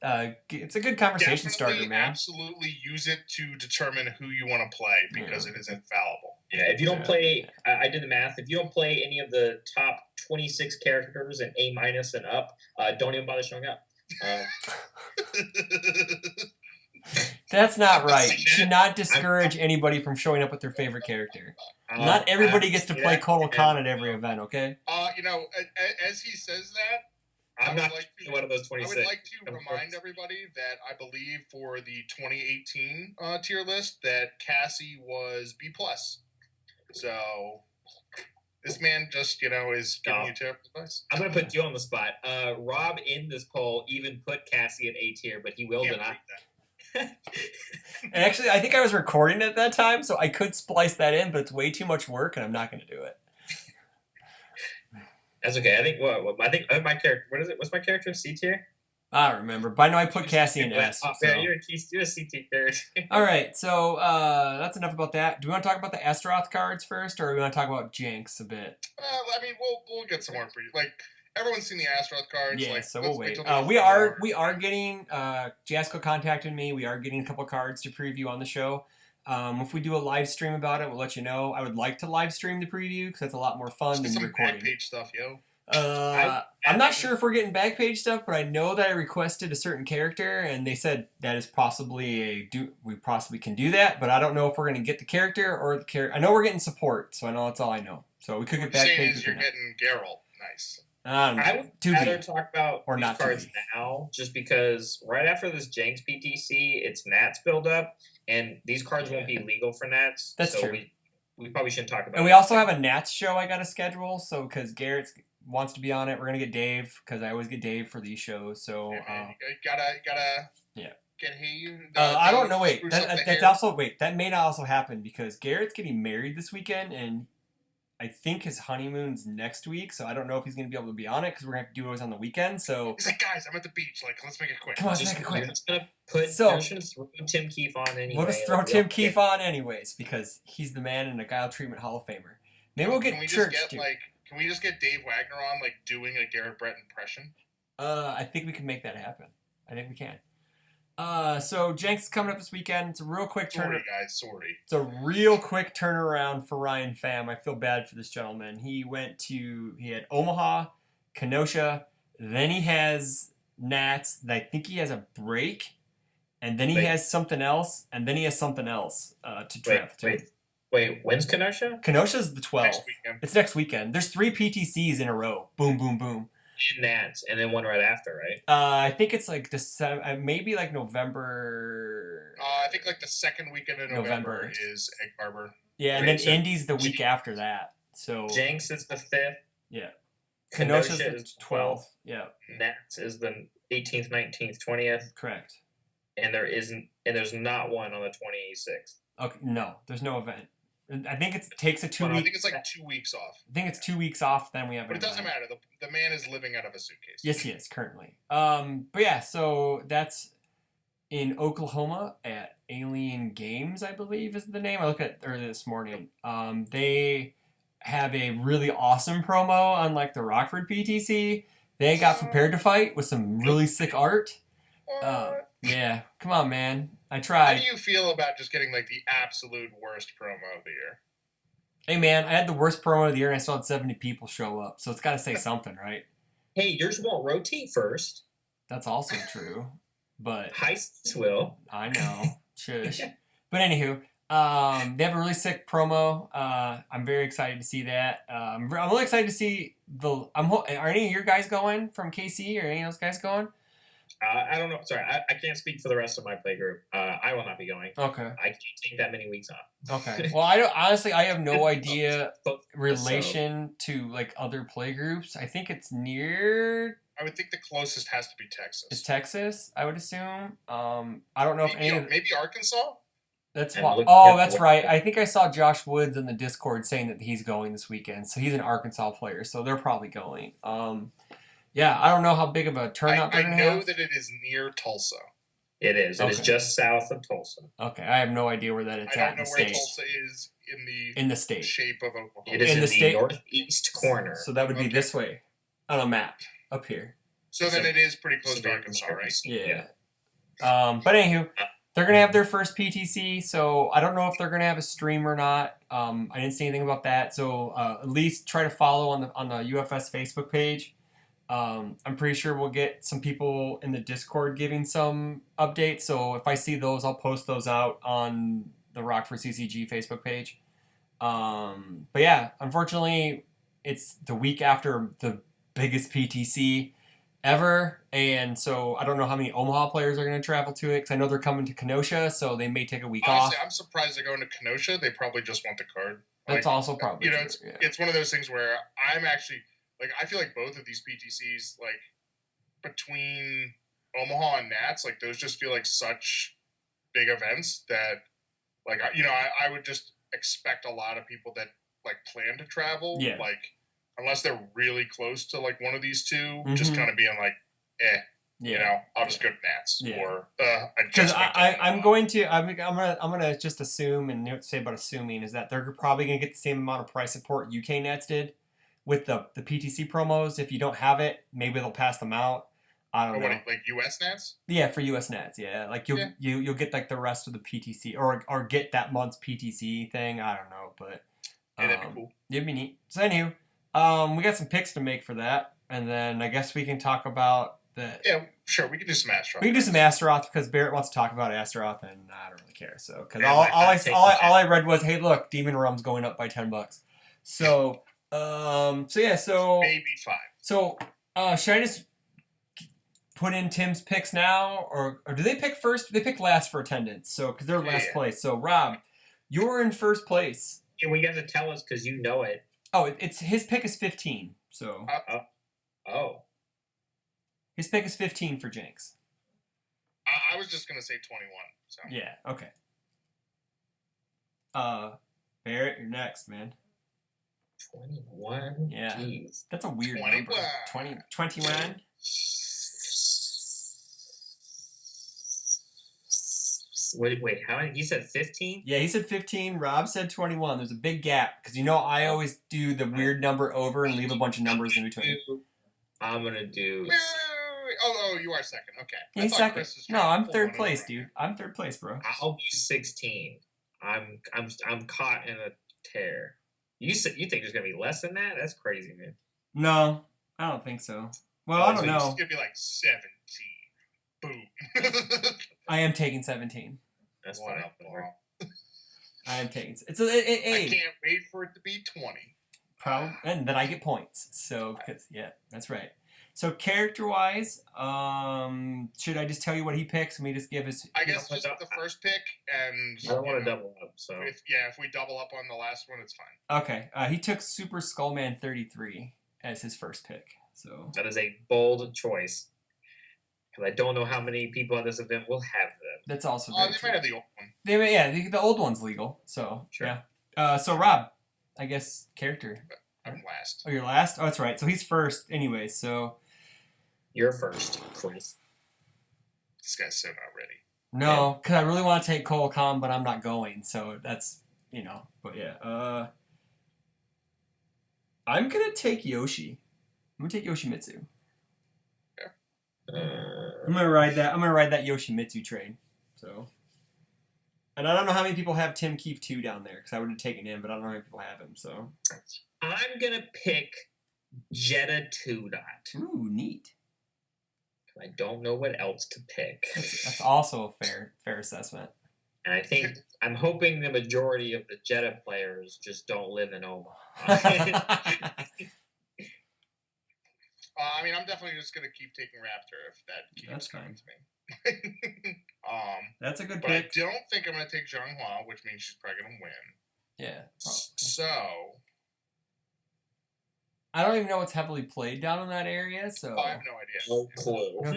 It's a good conversation starter, man. Absolutely use it to determine who you want to play because it is infallible. Yeah, if you don't play, I did the math. If you don't play any of the top 26 characters and A- and up, don't even bother showing up. That's not right. You should not discourage anybody from showing up with their favorite character. Not everybody gets to play Kotal Khan at every event, okay? As he says that, I'm not one of those 26. I would like to remind everybody that I believe for the 2018 tier list that Cassie was B+. So this man just, is giving you terrible advice. I'm going to put you on the spot. Rob in this poll even put Cassie at A tier, but he will deny that. And actually, I think I was recording at that time, so I could splice that in, but it's way too much work, and I'm not going to do it. That's okay. I think my character. What is it? What's my character? C tier. I don't remember, but I know I put Cassie in S. Oh, yeah, you're a C tier character. All right, so that's enough about that. Do we want to talk about the Astaroth cards first, or do we want to talk about Jinx a bit? I mean, we'll get some more for you. Like everyone's seen the Astaroth cards. Yeah, like, so we'll wait. We are getting. Jasco contacted me. We are getting a couple cards to preview on the show. If we do a live stream about it, we'll let you know. I would like to live stream the preview because that's a lot more fun than recording. Backpage stuff, yo. I'm not sure if we're getting backpage stuff, but I know that I requested a certain character, and they said that is possibly we possibly can do that, but I don't know if we're going to get the character or the character. I know we're getting support, so I know that's all I know. So we could get backpage. You're getting Geralt. Nice. I would rather talk about these cards now, just because right after this Jenks PTC, it's Nats build up, and these cards won't be legal for Nats. That's true. We probably shouldn't talk about it. And we also have a Nats show I got to schedule, so because Garrett wants to be on it, we're going to get Dave, because I always get Dave for these shows. So gotta get I don't know. Wait, that may not also happen because Garrett's getting married this weekend, and I think his honeymoon's next week, so I don't know if he's going to be able to be on it because we're going to have to do it on the weekend. So he's like, guys, I'm at the beach. Like, let's make it quick. Come on, let's make it quick. We're just going to throw Tim Keefe on anyway. We'll just throw Tim Keefe on anyways because he's the man and a Guile Treatment Hall of Famer. Maybe we'll get Church too. Can we just get Dave Wagner on, doing a Garrett Brett impression? I think we can make that happen. I think we can. So Jenks is coming up this weekend. It's a real quick Sorry, guys. Sorry. It's a real quick turnaround for Ryan Pham. I feel bad for this gentleman. He had Omaha, Kenosha, then he has Nats. I think he has a break, and then he has something else, and then he has something else to travel to. Wait, when's Kenosha? Kenosha's the 12th. Next weekend. It's next weekend. There's 3 PTCs in a row. Boom, boom, boom. And Nats, and then one right after, right? I think it's like December, maybe like November. I think like the second weekend of November is Egg Harbor. Yeah, and then Indy's the week after that. So Jenks is the 5th. Yeah. Kenosha Kenosha's is the 12th. Yeah. Nats is the 18th, 19th, 20th. Correct. And there's not one on the 26th. Okay, no, there's no event. I think it takes a 2 week. I think it's like 2 weeks off. I think it's 2 weeks off. Then we have. But it doesn't matter. The man is living out of a suitcase. Yes, he is currently. But yeah, so that's in Oklahoma at Alien Games, I believe is the name. I looked at earlier this morning. They have a really awesome promo on like the Rockford PTC. They got prepared to fight with some really sick art. Yeah, come on, man. I tried. How do you feel about just getting like the absolute worst promo of the year? Hey, man, I had the worst promo of the year and I still had 70 people show up, so it's got to say something, right? Hey, yours won't rotate first. That's also true, but Heists will. I know. Shush. But anywho, they have a really sick promo. I'm very excited to see that. I'm really excited to see are any of your guys going from KC or any of those guys going? I don't know. Sorry, I can't speak for the rest of my play group. I will not be going. Okay. I can't take that many weeks off. Okay. Well, I have no idea relation to like other play groups. I think it's near. I would think the closest has to be Texas. It's Texas, I would assume. I don't know if maybe Arkansas. That's right. I think I saw Josh Woods in the Discord saying that he's going this weekend. So he's an Arkansas player, so they're probably going. Yeah, I don't know how big of a turnout they're going to have. I know that it is near Tulsa. It is. It is just south of Tulsa. Okay, I have no idea where that it's at in the state. I don't know where Tulsa is in the state. Shape of Oklahoma. It is in the state northeast corner. So that would be this way on a map up here. So then it is pretty close to Arkansas, right? Yeah. But anywho, they're going to have their first PTC, so I don't know if they're going to have a stream or not. I didn't see anything about that, so at least try to follow on the UFS Facebook page. I'm pretty sure we'll get some people in the Discord giving some updates. So if I see those, I'll post those out on the Rockford CCG Facebook page. But yeah, unfortunately, it's the week after the biggest PTC ever. And so I don't know how many Omaha players are going to travel to it because I know they're coming to Kenosha, so they may take a week off. I'm surprised they're going to Kenosha. They probably just want the card. That's also probably true. It's one of those things where I'm actually... Like, I feel like both of these PTCs, like, between Omaha and Nats, like, those just feel like such big events that, like, I would just expect a lot of people that, like, plan to travel, like, unless they're really close to, like, one of these two, just kind of being like, I'll just go to Nats. Or, because I'm gonna just assume, and what to say about assuming is that they're probably gonna get the same amount of price support UK Nats did. With the PTC promos, if you don't have it, maybe they'll pass them out. I don't know. Like US Nats? Yeah, for US Nats, yeah. Like you'll get like the rest of the PTC or get that month's PTC thing. I don't know, but that'd be cool. It'd be neat. So anywho, we got some picks to make for that, and then I guess we can talk about the. Yeah, sure. We can do some Astaroth. We can do some Astaroth because Barrett wants to talk about Astaroth, and I don't really care. So because all I read was, hey, look, Demon Rum's going up by $10. So. So maybe 5. So, should I just put in Tim's picks now, or do they pick first? They pick last for attendance, so because they're last place. So, Rob, you're in first place. Yeah, we got to tell us because you know it. Oh, it's his pick is 15. So. His pick is 15 for Jenks. I was just gonna say 21. So. Yeah. Okay. Barrett, you're next, man. 21? Yeah. Jeez. That's a weird number. 21? Wait, how many? He said 15? Yeah, he said 15. Rob said 21. There's a big gap because I always do the weird number over and leave a bunch of numbers in between. I'm going to do Oh, you are second. Okay. He's thought second. Chris was No, trying to I'm pull third one place, over. dude. I'm third place, bro. I'll be 16. I'm caught in a tear. You think there's gonna be less than that? That's crazy, man. No, I don't think so. Well, I don't It's know. gonna be like 17. Boom. I am taking 17. That's What fine. up, Paul? I am taking. I Hey, can't wait for it to be 20. probably, and then I get points. So, because that's right. So character-wise, should I just tell you what he picks? Let me just give his. I guess just the first pick, and I don't want to double up, so if we double up on the last one, it's fine. Okay, he took Super Skullman 33 as his first pick. So that is a bold choice. Because I don't know how many people at this event will have them. That's also they might have the old one. The old one's legal. So sure. Yeah. So Rob, I guess character. I'm last. Oh, you're last. Oh, that's right. So he's first, anyway. So you're first, Chris. This guy's so not ready. No, because I really want to take Cole Khan, but I'm not going. So that's But yeah. I'm gonna take Yoshi. I'm gonna take Yoshimitsu. I'm gonna ride that Yoshimitsu train. So, and I don't know how many people have Tim Keefe 2 down there because I would have taken him, but I don't know how many people have him. So, I'm gonna pick Jetta 2 Dot. Ooh, neat. I don't know what else to pick. That's also a fair assessment. And I think I'm hoping the majority of the Jetta players just don't live in Omaha. I mean, I'm definitely just gonna keep taking Raptor if that keeps coming to me. That's a good but pick. I don't think I'm gonna take Zhanghua, which means she's probably gonna win. Yeah. Probably. So I don't even know what's heavily played down in that area, so I have no idea. No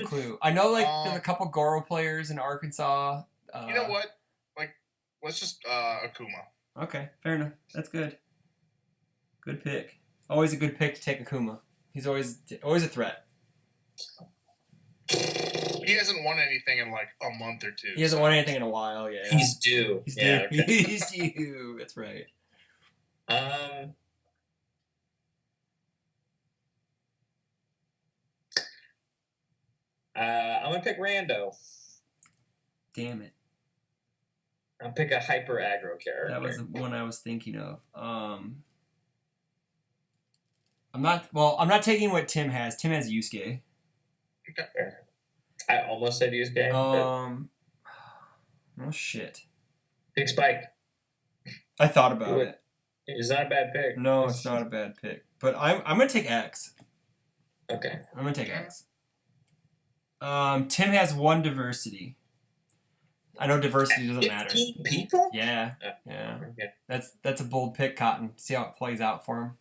clue. I know there's a couple Goro players in Arkansas. You know what? Let's just Akuma. Okay, fair enough. That's good. Good pick. Always a good pick to take Akuma. He's always a threat. He hasn't won anything in like a month or two. He hasn't won anything in a while. Yeah. He's due. He's due. Okay. He's due. That's right. I'm gonna pick Rando. Damn it. I'll pick a hyper aggro character. That was the one I was thinking of. I'm not taking what Tim has. Tim has Yusuke. Okay. I almost said Yusuke. Oh shit. Pick Spike. I thought about it. It's not a bad pick. No, it's not a bad pick. But I'm gonna take X. Okay. I'm gonna take X. Tim has 1 diversity. I know diversity doesn't matter. 15 people? Yeah. Okay. That's a bold pick, Cotton. See how it plays out for him.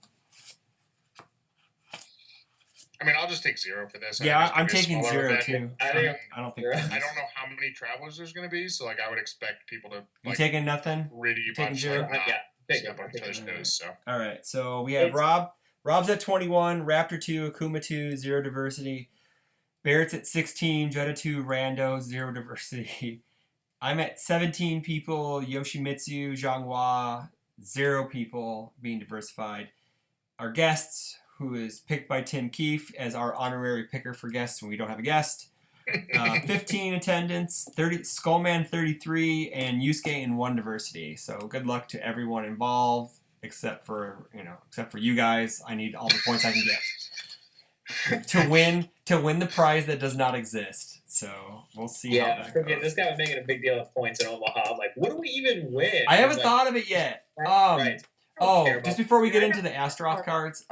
I mean, I'll just take 0 for this. Yeah, I'm taking 0 too. I don't think. I don't know how many travelers there's going to be, so I would expect people to. You taking nothing? Really taking much 0? step on each other's toes. So. All right, so we have Rob. Rob's at 21, Raptor 2, Akuma 2, 0 diversity. Barrett's at 16, Jetta 2, Rando, 0 diversity. I'm at 17 people, Yoshimitsu, Zhanghua, 0 people being diversified. Our guests, who is picked by Tim Keefe as our honorary picker for guests when we don't have a guest. 15 attendance, 30 Skullman 33, and Yusuke in 1 diversity. So good luck to everyone involved, except for you guys. I need all the points I can get to win the prize that does not exist. So we'll see. Yeah, how that goes. this guy was making a big deal of points in Omaha. I'm like, what do we even win? I haven't thought of it yet. Right. Just before we get into the Astaroth cards,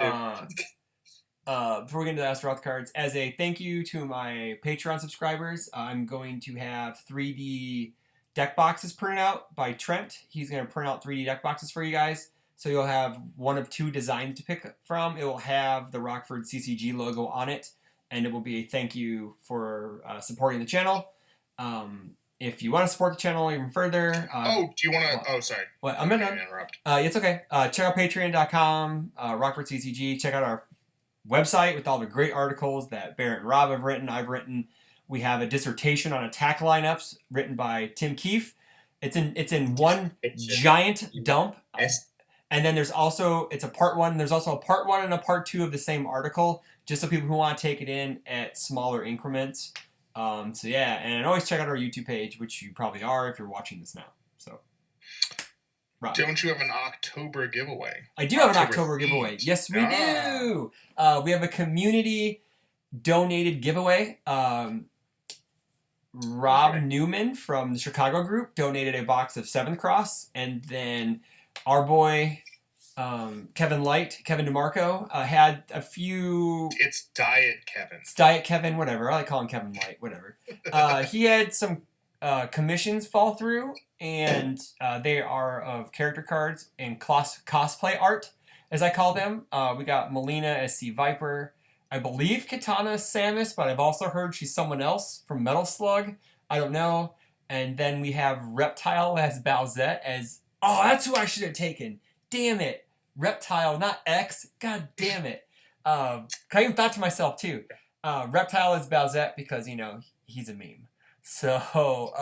as a thank you to my Patreon subscribers, I'm going to have 3D deck boxes printed out by Trent. He's going to print out 3D deck boxes for you guys. So you'll have one of 2 designs to pick from. It will have the Rockford CCG logo on it, and it will be a thank you for supporting the channel. If you want to support the channel even further... do you want to... sorry. What? I'm going to interrupt. It's okay. Check out patreon.com, Rockford CCG. Check out our website with all the great articles that Barrett and Rob have written. I've written. We have a dissertation on attack lineups written by Tim Keefe. It's in one giant dump. And then it's a part 1. There's also a part 1 and a part 2 of the same article, just so people who want to take it in at smaller increments. So yeah, and always check out our YouTube page, which you probably are if you're watching this now. So, Rob. Don't you have an October giveaway? I do have an October giveaway. Yes, we do. We have a community donated giveaway. Rob Newman from the Chicago group donated a box of 7th Cross, and then our boy Kevin DeMarco had a few. It's Diet Kevin. It's Diet Kevin, whatever. I like calling Kevin Light, whatever. He had some commissions fall through, and they are of character cards and cosplay art, as I call them. We got Melina as Sea Viper. I believe Katana is Samus, but I've also heard she's someone else from Metal Slug. I don't know. And then we have Reptile as Bowsette as... Oh, that's who I should have taken. Damn it. Reptile, not X. God damn it. I even thought to myself, too. Reptile is Bowsette because, he's a meme. So,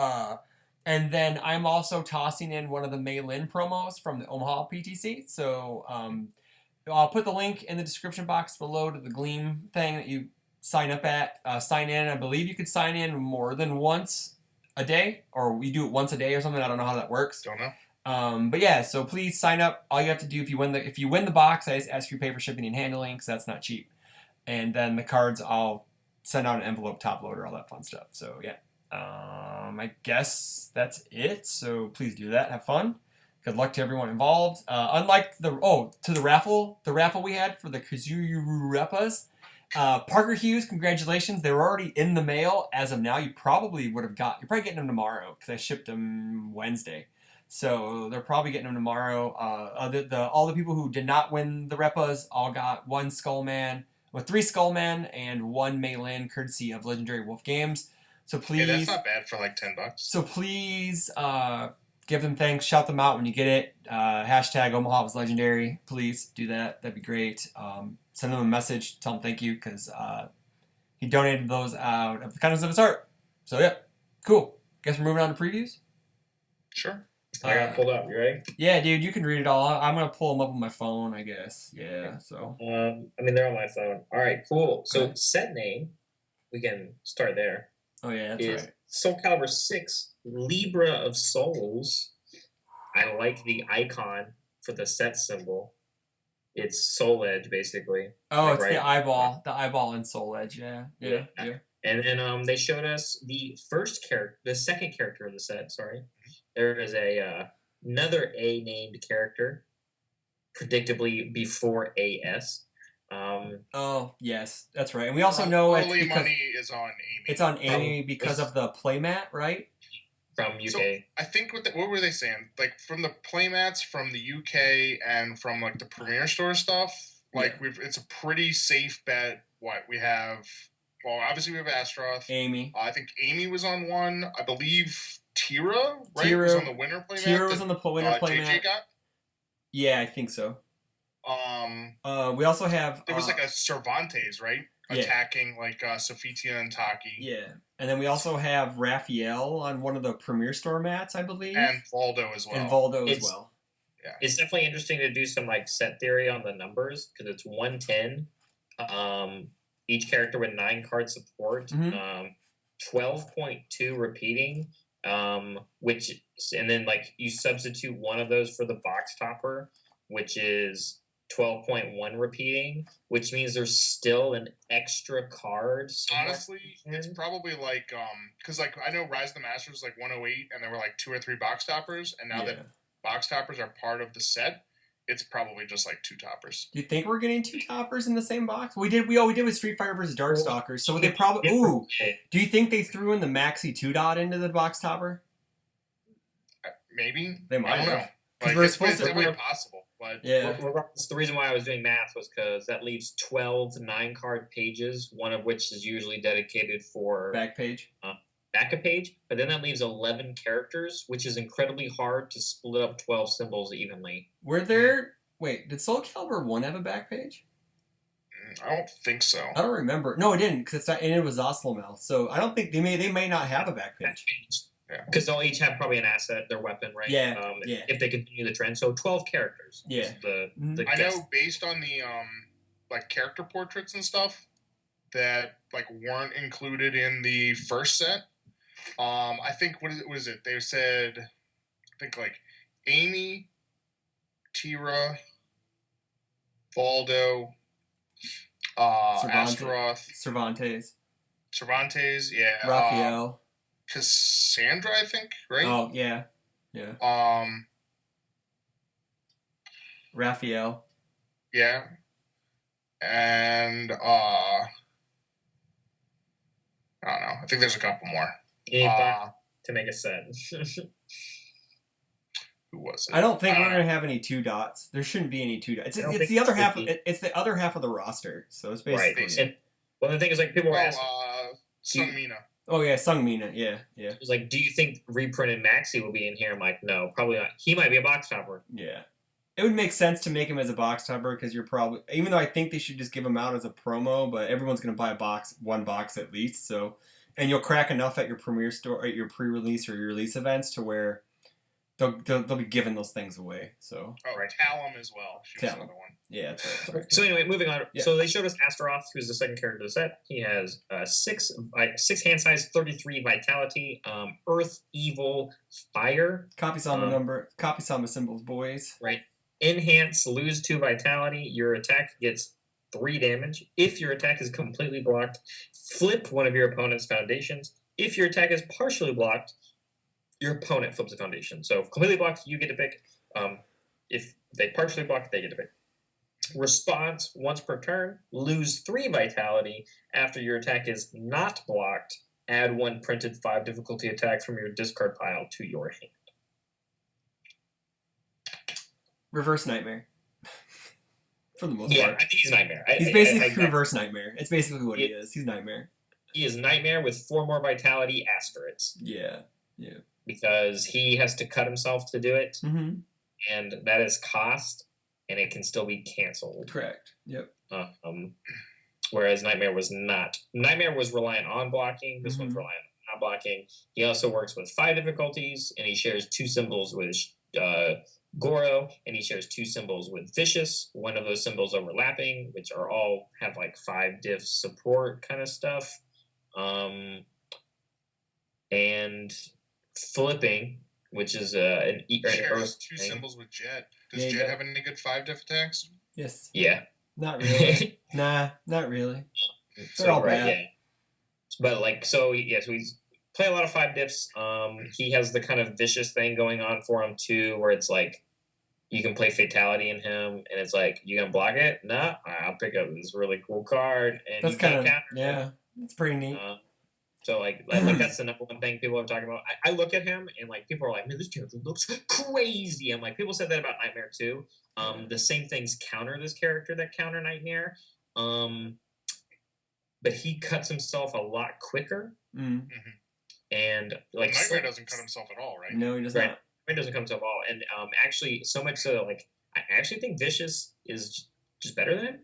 and then I'm also tossing in one of the Mei Lin promos from the Omaha PTC. So, I'll put the link in the description box below to the Gleam thing that you sign up at. Sign in. I believe you could sign in more than once a day, or we do it once a day or something. I don't know how that works. Don't know. But yeah, so please sign up. All you have to do if you win the box, I just ask you pay for shipping and handling because that's not cheap. And then the cards, I'll send out an envelope, top loader, all that fun stuff. So yeah, I guess that's it. So please do that. Have fun. Good luck to everyone involved. Unlike the raffle we had for the Kazuyu Repas, Parker Hughes, congratulations. They were already in the mail as of now. You're probably getting them tomorrow because I shipped them Wednesday. So they're probably getting them tomorrow. All the people who did not win the Repas all got 3 Skullman and 1 Mei Lin courtesy of Legendary Wolf Games. So please... Hey, that's not bad for like $10. So please... give them thanks. Shout them out when you get it. Hashtag Omaha was legendary. Please do that. That'd be great. Send them a message. Tell them thank you because he donated those out of the kindness of his heart. So, yeah. Cool. Guess we're moving on to previews? Sure. I got it pulled up. You ready? Yeah, dude. You can read it all. I'm going to pull them up on my phone, I guess. Yeah, so. They're on my phone. All right, cool. So, set name, we can start there. Oh, yeah, that's right. Soul Calibur 6 Libra of Souls. I like the icon for the set symbol. It's Soul Edge, basically. Oh, it's the eyeball. The eyeball in Soul Edge, yeah. And then they showed us the second character of the set, sorry. There is another A-named character, predictably before AS. Oh, yes, that's right. And we also know early money is on Amy. It's on Amy because of the playmat, right? From UK. So I think what were they saying? Like from the playmats from the UK and from like the Premier Store stuff, it's a pretty safe bet. We have? Well, obviously we have Astroth. Amy. I think Amy was on one. I believe Tira, right? Was on the winner playmat. Tira was on the winner playmat. JJ got? Yeah, I think so. We also have... There was like a Cervantes, right? Yeah. Attacking like Sofitia and Taki. Yeah. And then we also have Raphael on one of the Premier Store mats, I believe. And Valdo as well. Yeah. It's definitely interesting to do some like set theory on the numbers because it's 110. Each character with 9 card support. 12.2 repeating. And then like you substitute one of those for the box topper, which is 12.1 repeating, which means there's still an extra card. Honestly, it's probably like because like I know Rise of the Masters was like 108, and there were like 2 or 3 box toppers, and now that box toppers are part of the set, it's probably just like 2 toppers. Do you think we're getting 2 toppers in the same box? We did with Street Fighter vs. Darkstalkers, so they probably. Ooh, do you think they threw in the Maxi 2 dot into the box topper? Maybe they might. I don't know. Like, it's definitely possible. But yeah, the reason why I was doing math was because that leaves 12 9-card pages, one of which is usually dedicated for back page. Back a page, but then that leaves 11 characters, which is incredibly hard to split up 12 symbols evenly. Did Soul Calibur 1 have a back page? I don't think so. I don't remember. No, it didn't, because it was Oslamel. So I don't think they may not have a back page. Because they'll each have probably an asset, their weapon, right? Yeah. If they continue the trend, so 12 characters. Yeah. I know based on the like character portraits and stuff that like weren't included in the first set. I think what is it? They said I think like Amy, Tira, Valdo, Astaroth, Cervantes, yeah, Raphael, Cassandra, I think, right? Oh yeah. Raphael. Yeah, and I don't know. I think there's a couple more. To make a set. Who was it? I don't think we're gonna have any 2 dots. There shouldn't be any 2 dots. It's the other half. It's the other half of the roster. So it's basically. Right. And, well, the thing is, like, people were asking. Sung Mina. Oh yeah, Sung Mina. Yeah. It's like, do you think reprinted Maxi will be in here? I'm like, no, probably not. He might be a box topper. Yeah. It would make sense to make him as a box topper because you're probably, even though I think they should just give him out as a promo, but everyone's gonna buy one box at least. So, and you'll crack enough at your premiere store, at your pre-release or your release events to where they'll be giving those things away. So. Oh, right. Talum as well. She was another one. Yeah. That's right. So anyway, moving on. Yeah. So they showed us Astaroth, who's the second character of the set. He has 6 hand size, 33 vitality, Earth, Evil, Fire. Copy Sama symbols, boys. Right. Enhance, lose 2 vitality. Your attack gets 3 damage. If your attack is completely blocked, flip one of your opponent's foundations. If your attack is partially blocked, your opponent flips a foundation. So if completely blocked, you get to pick. If they partially block, they get to pick. Response, once per turn, lose 3 vitality. After your attack is not blocked, add 1 printed 5 difficulty attack from your discard pile to your hand. Reverse Nightmare. For the most part. Yeah, I think he's Nightmare. He's basically Reverse Nightmare. It's basically what he is. He's Nightmare. He is Nightmare with 4 more vitality asterisks. Yeah. Because he has to cut himself to do it, and that is cost, and it can still be canceled. Correct. Yep. Whereas Nightmare was not. Nightmare was reliant on blocking. This one's reliant on not blocking. He also works with 5 difficulties, and he shares 2 symbols with Goro, and he shares 2 symbols with Vicious. One of those symbols overlapping, which are all have like 5 diff support kind of stuff. And flipping, which is an shares 2 symbols with Jet. Does Jet have any good 5 diff attacks? Yes. Yeah. Not really. Nah, not really. They're all bad. Yeah. But like, so he's play a lot of 5 diffs. He has the kind of vicious thing going on for him too, where it's like you can play fatality in him, and it's like, you gonna block it? No, I'll pick up this really cool card, and that's kind of it's pretty neat. So like that's the number one thing people are talking about. I look at him and like people are like, man, this character looks crazy. I'm like, people said that about Nightmare too. The same things counter this character that counter Nightmare. But he cuts himself a lot quicker. And like Nightmare doesn't cut himself at all, right? No, he does not. Nightmare doesn't cut himself at all. And actually, so much so, like, I actually think Vicious is just better than him.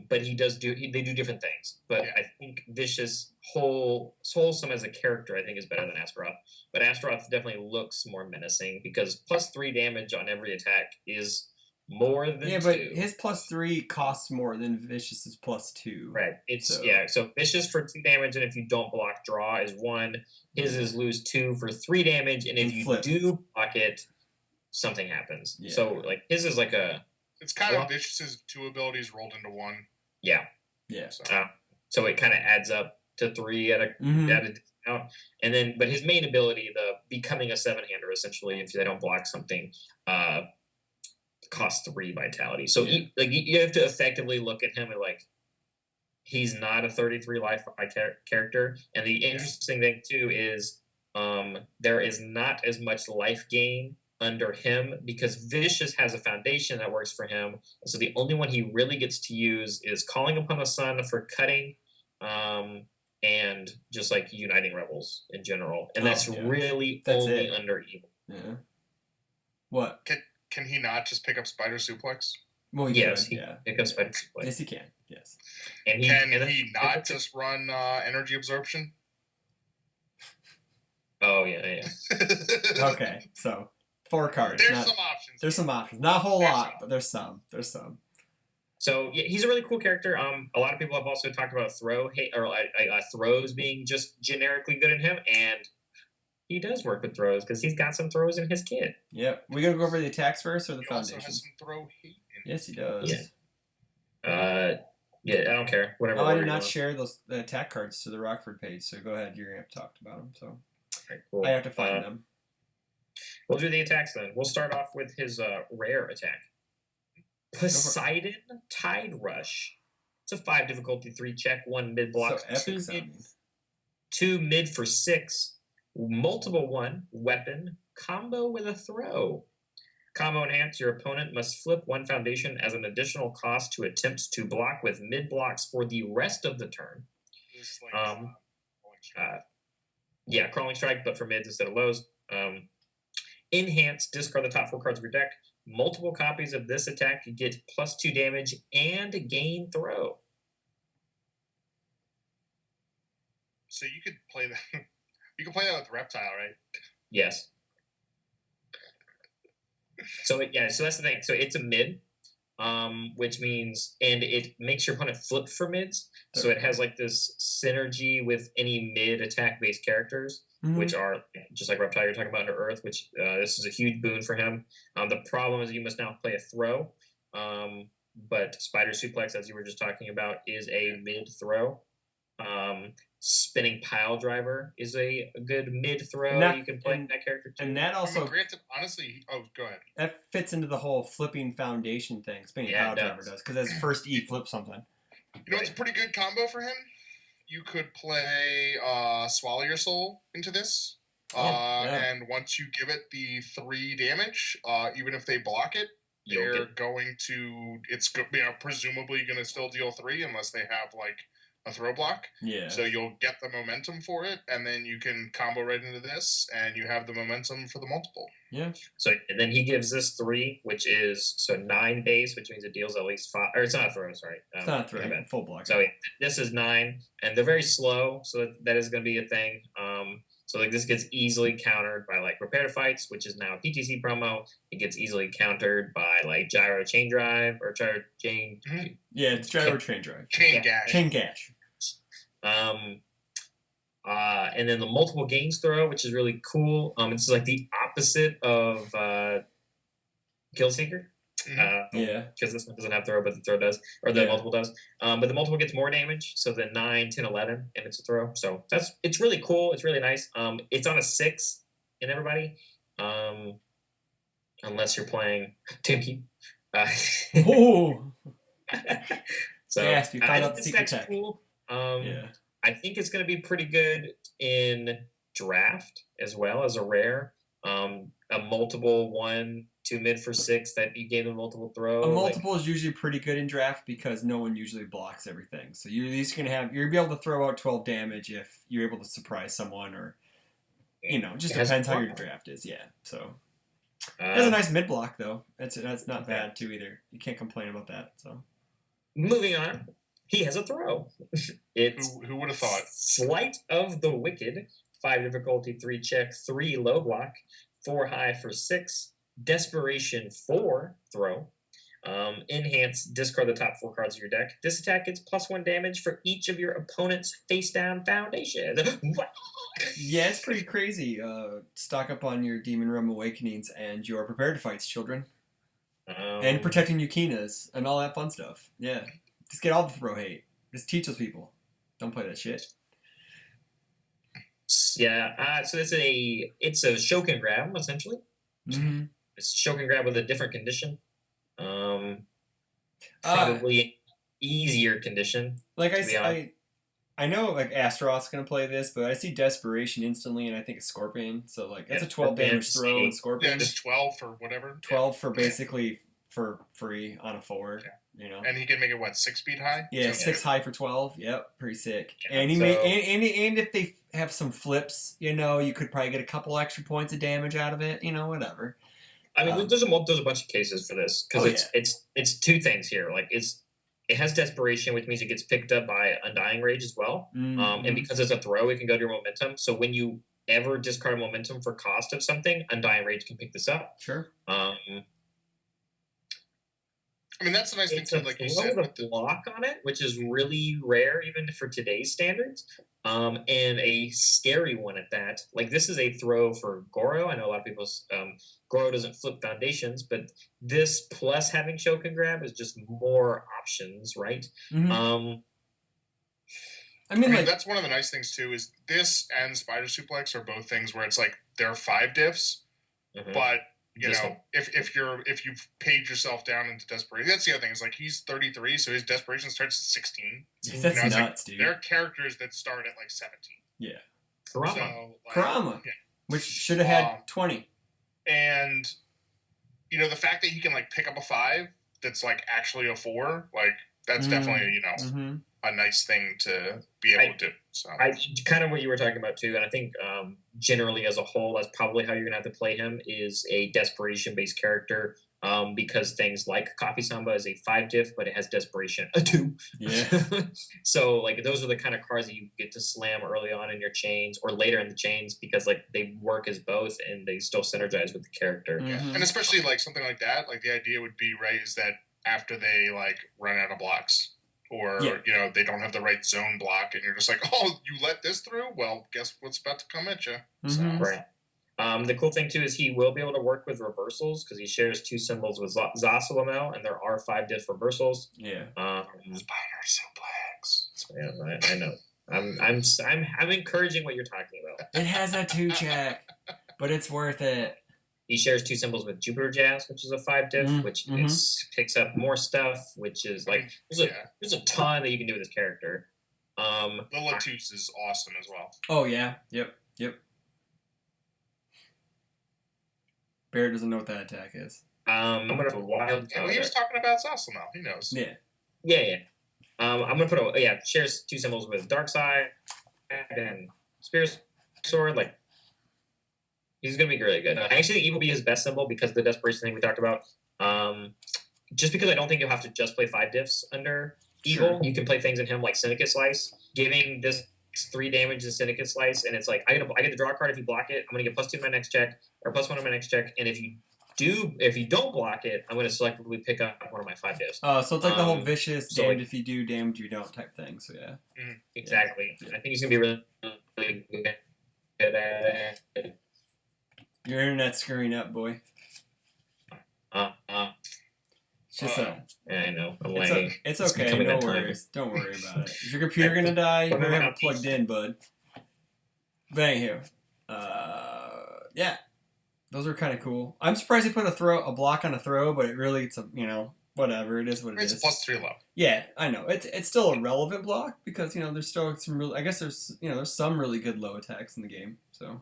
But they do different things. But I think Vicious wholesome as a character, I think, is better than Astaroth. But Astaroth definitely looks more menacing because +3 damage on every attack is more than 2. But his +3 costs more than Vicious's +2. Right. So Vicious for 2 damage, and if you don't block, draw is 1. His is lose 2 for 3 damage, and if you do block it, something happens. Yeah. So like his is like a. It's kind of Vicious's 2 abilities rolled into 1. Yeah. Yeah. So it kind of adds up to 3 at a discount, and then but his main ability, the becoming a 7-hander, essentially, if they don't block something, costs 3 vitality. So you have to effectively look at him and like, he's not a 33 life character. And the interesting thing too is there is not as much life gain under him because Vicious has a foundation that works for him. So the only one he really gets to use is Calling Upon the Sun for cutting, and just like uniting rebels in general. And that's only under Evil. Yeah. What? Can he not just pick up Spider Suplex? Well, yes, he can pick up Spider Suplex. Yes, he can. Yes. And can he not just run Energy Absorption? Oh yeah. Okay, so 4 cards. There's some options. There's some options. Not a whole lot, some. but there's some. There's some. So yeah, he's a really cool character. A lot of people have also talked about throws being just generically good in him, and he does work with throws because he's got some throws in his kit. Yep. We gonna go over the attacks first or the He also foundations? has some throw hate in it. Yes, he does. Yeah, I don't care. Whatever. Oh, I did you not want. share the attack cards to the Rockford page, so go ahead. You're gonna have to talk about them. So Okay, cool. I have to find them. We'll do the attacks then. We'll start off with his rare attack. Poseidon Tide Rush. It's a 5 difficulty 3 check, 1 mid block, So epic sounding. 2 mid for 6, multiple 1 weapon combo with a throw. Combo enhance. Your opponent must flip 1 foundation as an additional cost to attempt to block with mid blocks for the rest of the turn. It's like, Crawling strike, but for mids instead of lows. Enhance. Discard the top 4 cards of your deck. Multiple copies of this attack, you get +2 damage and gain throw. so you could play that. You can play that with Reptile, right? Yes. So that's the thing. So it's a mid, which means, and it makes your opponent flip for mids. So it has like this synergy with any mid attack based characters, which are just like Reptile you're talking about under Earth, which this is a huge boon for him. The problem is you must now play a throw, but Spider Suplex, as you were just talking about, is a mid throw. Spinning Pile Driver is a good mid throw you can play that character too. And that also, granted, honestly, go ahead. That fits into the whole flipping foundation thing. Spinning Pile Driver does, because as first E flip something. You know, it's a pretty good combo for him. You could play Swallow Your Soul into this. And once you give it the 3 damage, even if they block it, it's presumably going to still deal 3 unless they have like a throw block. Yeah. So you'll get the momentum for it, and then you can combo right into this, and you have the momentum for the multiple. Yeah. So and then he gives this 3, which is 9 base, which means it deals at least 5. Or it's not a throw, sorry. It's not a throw, full block. So this is 9, and they're very slow, so that is going to be a thing. So like this gets easily countered by like Prepare to Fights, which is now a PTC promo. It gets easily countered by like Gyro Chain Drive or Gyro Chain. Yeah, it's Gyro Chain Drive. Chain Gash. Chain Gash. And then the multiple gains throw, which is really cool. It's like the opposite of Killseeker. Because this one doesn't have throw, but the throw does, or the multiple does. But the multiple gets more damage, so the 9, 10, 11, and it's a throw. So it's really cool. It's really nice. It's on a 6 in everybody, unless you're playing Timky. Oh. So yes, you found out the secret tech. Cool. I think it's going to be pretty good in draft as well as a rare. A multiple 1, 2 mid for 6 that you gave them multiple throw. A multiple is usually pretty good in draft because no one usually blocks everything. So you're at least going to you'll be able to throw out 12 damage if you're able to surprise someone, or just depends how your draft is. Yeah. So it has a nice mid block though. That's not bad too either. You can't complain about that. So moving on. He has a throw. It's who would have thought? Sleight of the Wicked, 5 difficulty 3 check, 3 low block, 4 high for 6, Desperation 4 throw. Enhance, discard the top 4 cards of your deck. This attack gets +1 damage for each of your opponent's face down foundations. Yeah, it's pretty crazy. Stock up on your Demon Realm Awakenings and your Prepare to Fights, children. And protecting Yukinas and all that fun stuff. Yeah. Just get all the throw hate. Just teach those people. Don't play that shit. Yeah, so it's a Shokin Grab, essentially. Mm-hmm. It's Shokin Grab with a different condition. Probably an easier condition. Like I know like Astaroth's going to play this, but I see Desperation instantly, and I think it's Scorpion. So like that's a 12 damage throw in Scorpion. Yeah, just 12 for whatever. 12 for basically for free on a 4. Yeah. And he can make it 6 speed high? Yeah, 6 high for 12. Yep, pretty sick. Yeah, and and if they have some flips, you could probably get a couple extra points of damage out of it. Whatever. I mean, there's a bunch of cases for this because it's 2 things here. Like it has Desperation, which means it gets picked up by Undying Rage as well. Mm-hmm. And because it's a throw, it can go to your momentum. So when you ever discard momentum for cost of something, Undying Rage can pick this up. Sure. I mean, that's the nice thing too, like you Throw said, with the block on it, which is really rare even for today's standards, and a scary one at that. Like, this is a throw for Goro. I know a lot of people, Goro doesn't flip foundations, but this plus having choke and grab is just more options, right? Mm-hmm. I mean, like, that's one of the nice things too, is this and Spider Suplex are both things where it's like they're 5 diffs, but you know, if you've paid yourself down into desperation, that's the other thing. Is like he's 33, so his desperation starts at 16. That's nuts, like, dude. There are characters that start at like 17. Yeah, Karama, so, like, Karama, which should have had 20. And you know, the fact that he can like pick up a 5 that's like actually a 4, like that's definitely a nice thing to be able to do. So I kind of what you were talking about too, and I think generally as a whole, that's probably how you're gonna have to play him, is a desperation based character, because things like Coffee Samba is a 5 diff, but it has desperation a 2. Yeah. So like those are the kind of cards that you get to slam early on in your chains or later in the chains, because like they work as both and they still synergize with the character. Yeah, and especially like something like that, like the idea would be, right, is that after they like run out of blocks, or you know, they don't have the right zone block, and you're just like, oh, you let this through? Well, guess what's about to come at you. So. Right. The cool thing too is he will be able to work with reversals because he shares 2 symbols with Zasalamel, and there are 5 diff reversals. Yeah. Spider Suplex. Yeah, I know. I'm encouraging what you're talking about. It has a 2 check, but it's worth it. He shares 2 symbols with Jupiter Jazz, which is a 5 diff, which picks up more stuff, which is like there's a ton that you can do with this character. Lilithus is awesome as well. Oh yeah, yep. Bear doesn't know what that attack is. I'm gonna put a wild. Well, he was talking about Zasalamel. He knows. Yeah. I'm gonna put shares 2 symbols with Dark Side and Spirit Sword. Like, he's going to be really good. I actually think Evil will be his best symbol because of the desperation thing we talked about. Just because I don't think you'll have to just play 5 diffs under Evil. Sure. You can play things in him like Syndicate Slice, giving this 3 damage to Syndicate Slice, and it's like, I get to draw a card if you block it. I'm going to get +2 to my next check, or +1 on my next check, and if you don't block it, I'm going to selectively pick up one of my 5 diffs. Oh, so it's like the whole vicious damned if you do, damned you don't type thing. So yeah. Exactly. Yeah. I think he's going to be really, really good at it. Your internet's screwing up, boy. It's just yeah, I know. It's okay. No worries. Don't worry about it. Is your computer going to die? You better have it plugged in, bud. But anywho. Yeah. Those are kind of cool. I'm surprised they put a block on a throw, but it's a, whatever. It is what it is. It's a +3 low. Yeah, I know. It's still a relevant block because, there's still some real, I guess there's some really good low attacks in the game. So,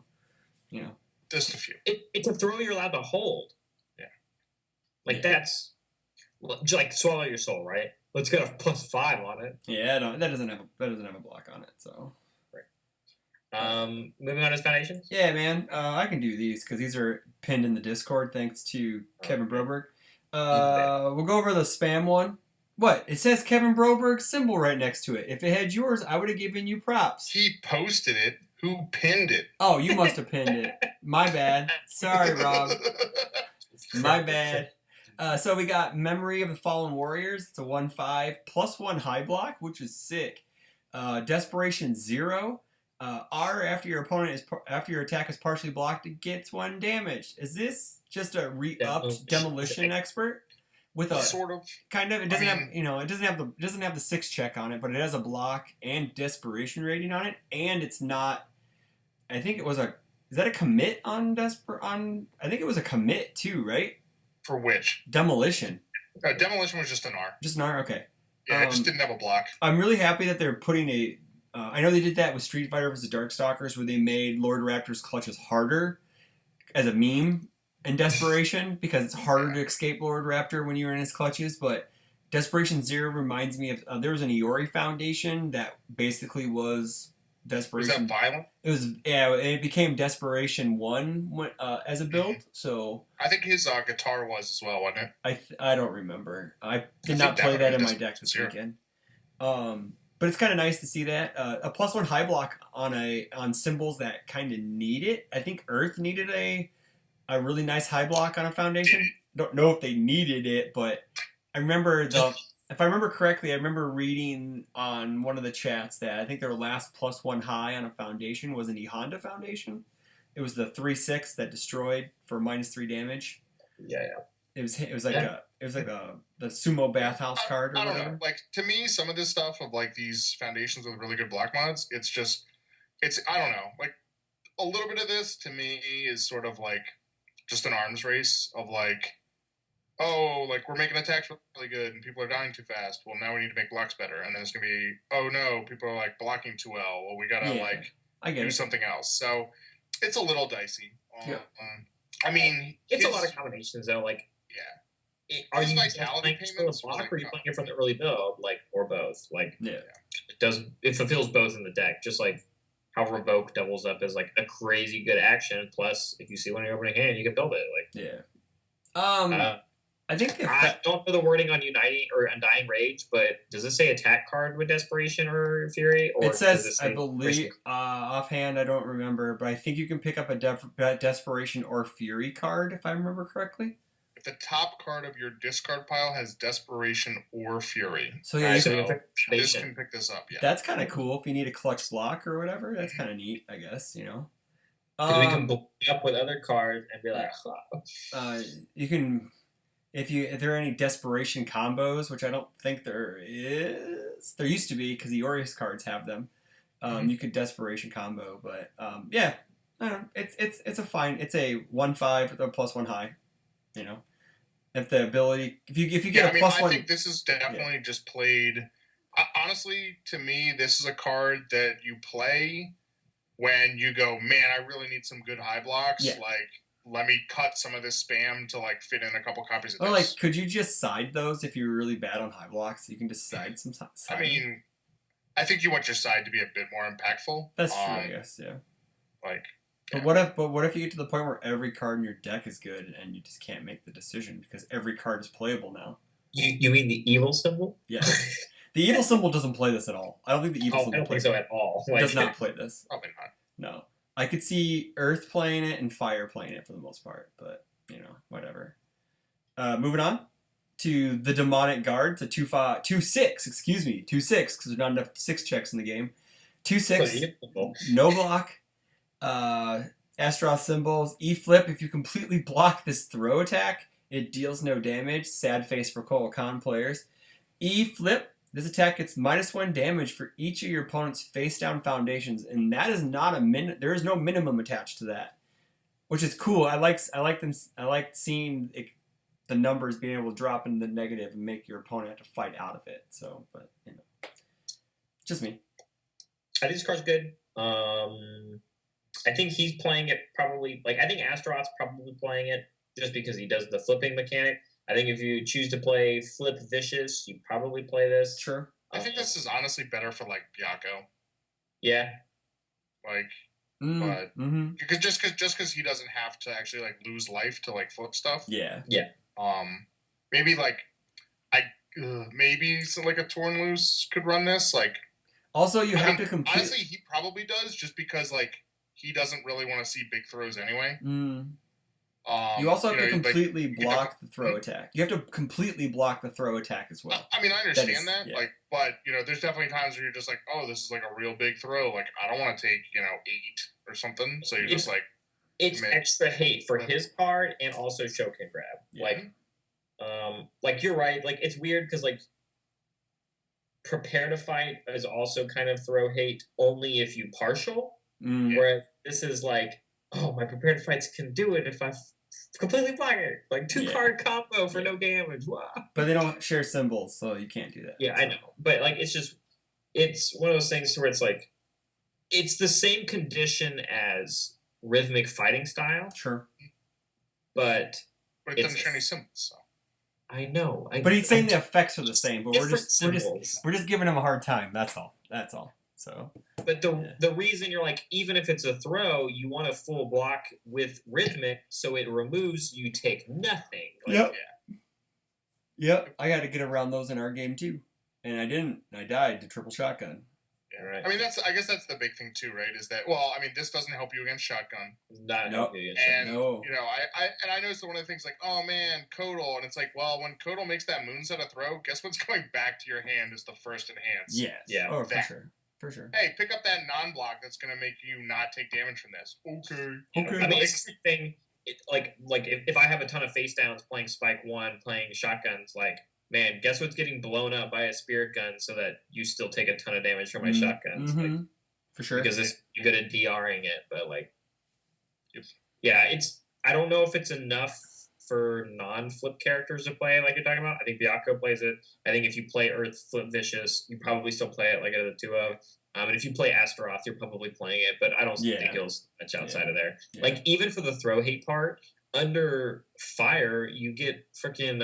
Just a few. It's a throw you're allowed to hold. Yeah. Like, that's like Swallow Your Soul, right? Let's get a +5 on it. Yeah, no, that doesn't have a block on it, so. Moving on to foundations? Yeah, man. I can do these because these are pinned in the Discord thanks to Kevin Broberg. We'll go over the spam one. What? It says Kevin Broberg's symbol right next to it. If it had yours, I would have given you props. He posted it. Who pinned it? Oh, you must have pinned it. My bad. Sorry, Rob. My bad. So we got Memory of the Fallen Warriors. It's a 1/5 +1 high block, which is sick. Desperation 0. R after your attack is partially blocked, it gets 1 damage. Is this just a re-upped demolition expert with a sort of kind of? It doesn't have the 6 check on it, but it has a block and desperation rating on it, and it's not. I think it was is that a commit on I think it was a commit too, right? For which? Demolition. Demolition was just an R. Just an R, okay. Yeah, it just didn't have a block. I'm really happy that they're putting a. I know they did that with Street Fighter vs. Darkstalkers, where they made Lord Raptor's clutches harder as a meme in Desperation because it's harder to escape Lord Raptor when you're in his clutches. But Desperation 0 reminds me of there was an Iori Foundation that basically was Desperation. Was that violent? It was, yeah. It became Desperation 1 as a build. So I think his guitar was as well, wasn't it? I don't remember. I did not play that in my deck this weekend. But it's kind of nice to see that a +1 high block on symbols that kind of need it. I think Earth needed a really nice high block on a foundation. Don't know if they needed it, but I remember if I remember correctly, I remember reading on one of the chats that I think their last +1 high on a foundation was an E Honda foundation. It was the 3/6 that destroyed for -3 damage. Yeah. It was like the sumo bathhouse card or I don't whatever. know. Like, to me, some of this stuff of like these foundations with really good block mods, it's I don't know. Like, a little bit of this to me is sort of like just an arms race of like, oh, like we're making attacks really good and people are dying too fast. Well, now we need to make blocks better. And then it's gonna be, oh no, people are like blocking too well. Well, we gotta do something else. So it's a little dicey. I mean, it's a lot of combinations though. Like, are you playing for the block, or are you playing it from the early build, like, or both? Like, it fulfills both in the deck, just like how Revoke doubles up as like a crazy good action. Plus, if you see one in your opening hand, you can build it. Like, I think I don't know the wording on Uniting or Undying Rage, but does it say attack card with Desperation or Fury? Or it says, I believe, offhand, I don't remember, but I think you can pick up a Desperation or Fury card, if I remember correctly. If the top card of your discard pile has Desperation or Fury. So yeah, this can pick this up, That's kind of cool if you need a clutch block or whatever. That's kind of neat, I guess, you know. We can block up with other cards and be like, you can... If there are any Desperation combos, which I don't think there is, there used to be because the Orius cards have them. You could Desperation combo, but I don't know. It's a fine. It's a 1/5 with a +1 high. You know, if the ability, if you get a +1, I think this is definitely just played. Honestly, to me, this is a card that you play when you go, man, I really need some good high blocks. Yeah. Like, let me cut some of this spam to like fit in a couple copies of or this. like, could you just side those if you're really bad on high blocks? You can just side some. I mean, I think you want your side to be a bit more impactful. That's true, I guess. Yeah. Like. But what if you get to the point where every card in your deck is good and you just can't make the decision because every card is playable now? You mean the evil symbol? Yes. The evil symbol doesn't play this at all. I don't think the evil symbol I don't think so at all. Does not play this. Probably not. No. I could see Earth playing it and Fire playing it for the most part, but, you know, whatever. Moving on to the Demonic Guard, to 2/6, because there's not enough 6 checks in the game. 2/6, no block. Astaroth symbols. E-flip, if you completely block this throw attack, it deals no damage. Sad face for Colocan players. E-flip, this attack gets -1 damage for each of your opponent's face-down foundations, and that is not there is no minimum attached to that, which is cool. I like seeing the numbers being able to drop into the negative and make your opponent have to fight out of it. So, but you know, just me. I think this card's good. I think he's playing it probably, like, I think Astaroth's probably playing it just because he does the flipping mechanic. I think if you choose to play Flip Vicious, you probably play this. Sure. I think this is honestly better for, like, Byakko. Yeah. Like, but because because he doesn't have to actually, like, lose life to, like, flip stuff. Yeah. Yeah. Maybe, like, maybe so, like, a Torn Loose could run this, like. Also, you have to complete. Honestly, he probably does, just because, like, he doesn't really want to see big throws anyway. You also have to completely block the throw attack. You have to completely block the throw attack as well. I mean, I understand that. Like, but you know, there's definitely times where you're just like, oh, this is like a real big throw. Like, I don't want to take 8 or something. So you're just like, it's extra hate for his card and also Shokin grab. Yeah. Like you're right. Like, it's weird because like Prepare to Fight is also kind of throw hate only if you partial. Whereas this is like, oh, my Prepared Fights can do it if I completely block it. Like 2-card combo for no damage. Wow. But they don't share symbols, so you can't do that. Yeah, I know. But like, it's one of those things where it's like, it's the same condition as Rhythmic Fighting Style. Sure. But it doesn't share any symbols, so. I know. But he's saying the effects are the same, but we're just giving him a hard time. That's all. So, but the reason you're like, even if it's a throw, you want a full block with Rhythmic, so it removes, you take nothing. Like, Yep. I got to get around those in our game too. and I didn't. I died to triple shotgun. Yeah, right. I mean, I guess that's the big thing too, right? Is that, well, I mean, this doesn't help you against shotgun. Not Nope. against and no. You know, I noticed one of the things like, oh man, Kodal, and it's like, well, when Kodal makes that moonset a throw, guess what's going back to your hand is the first enhance. Yes. Yeah. Oh, for sure. For sure. Hey, pick up that non-block that's going to make you not take damage from this. Okay. I mean, it's the thing. Like if I have a ton of face downs playing Spike 1, playing shotguns, like, man, guess what's getting blown up by a spirit gun so that you still take a ton of damage from my shotguns? Mm-hmm. Like, for sure. Because you're good at DRing it, but like, yeah, I don't know if it's enough for non-flip characters to play like you're talking about. I think Byakko plays it. I think if you play Earth Flip Vicious, you probably still play it like a 2-of. And if you play Astaroth, you're probably playing it, but I don't think it'll much outside of there. Yeah. Like, even for the throw hate part, under fire, you get freaking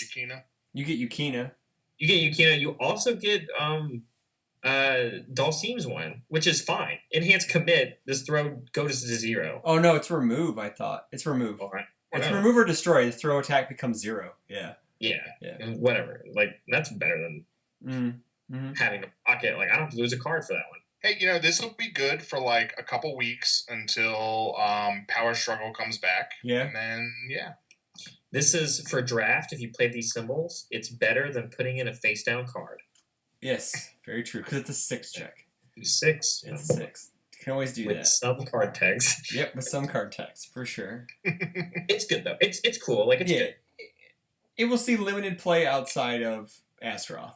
Yukina. You get Yukina. You also get Dalsim's one, which is fine. Enhance commit, this throw goes to 0. Oh no, it's remove, I thought. It's remove. Okay. It's remove or destroy. The throw attack becomes 0. Yeah. Whatever. Like, that's better than having a pocket. Like, I don't have to lose a card for that one. Hey, you know, this will be good for like a couple weeks until Power Struggle comes back. Yeah. And then, This is for draft. If you play these symbols, it's better than putting in a face down card. Yes, very true. Because it's a 6 check. 6. It's a 6. You can always do with that. Some card tags. Yep, with some card tags, for sure. It's good, though. It's cool. Like, it's good. It will see limited play outside of Astaroth.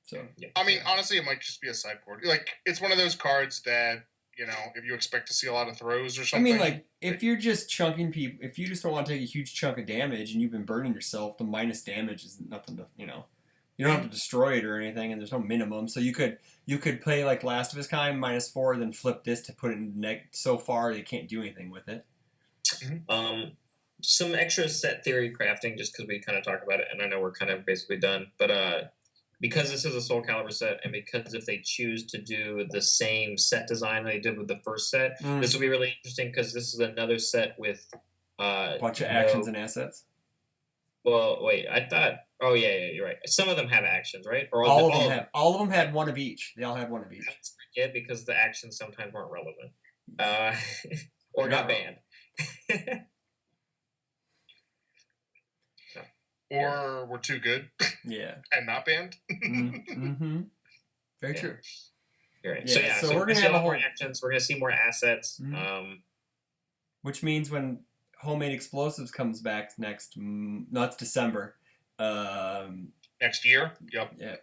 So, I mean, honestly, it might just be a sideboard. Like, it's one of those cards that, you know, if you expect to see a lot of throws or something. I mean, like, if you're just chunking people, if you just don't want to take a huge chunk of damage and you've been burning yourself, the minus damage is nothing to, you know. You don't have to destroy it or anything, and there's no minimum. So you could play like Last of His Kind -4, then flip this to put it in so far you can't do anything with it. Some extra set theory crafting, just because we kind of talked about it, and I know we're kind of basically done. But because this is a Soul Calibur set, and because if they choose to do the same set design they did with the first set, this will be really interesting because this is another set with a bunch of actions and assets. Well, wait, I thought. Oh yeah, you're right. Some of them have actions, right? Or all of them had one of each. They all had one of each. That's forget because the actions sometimes weren't relevant, or not banned. Or we're too good. Yeah. And not banned. Mm-hmm. Very true. You're right. Yeah, so we're gonna have more actions. We're gonna see more assets. Which means when Homemade Explosives comes back next, no, it's December. Next year? Yep. Yeah.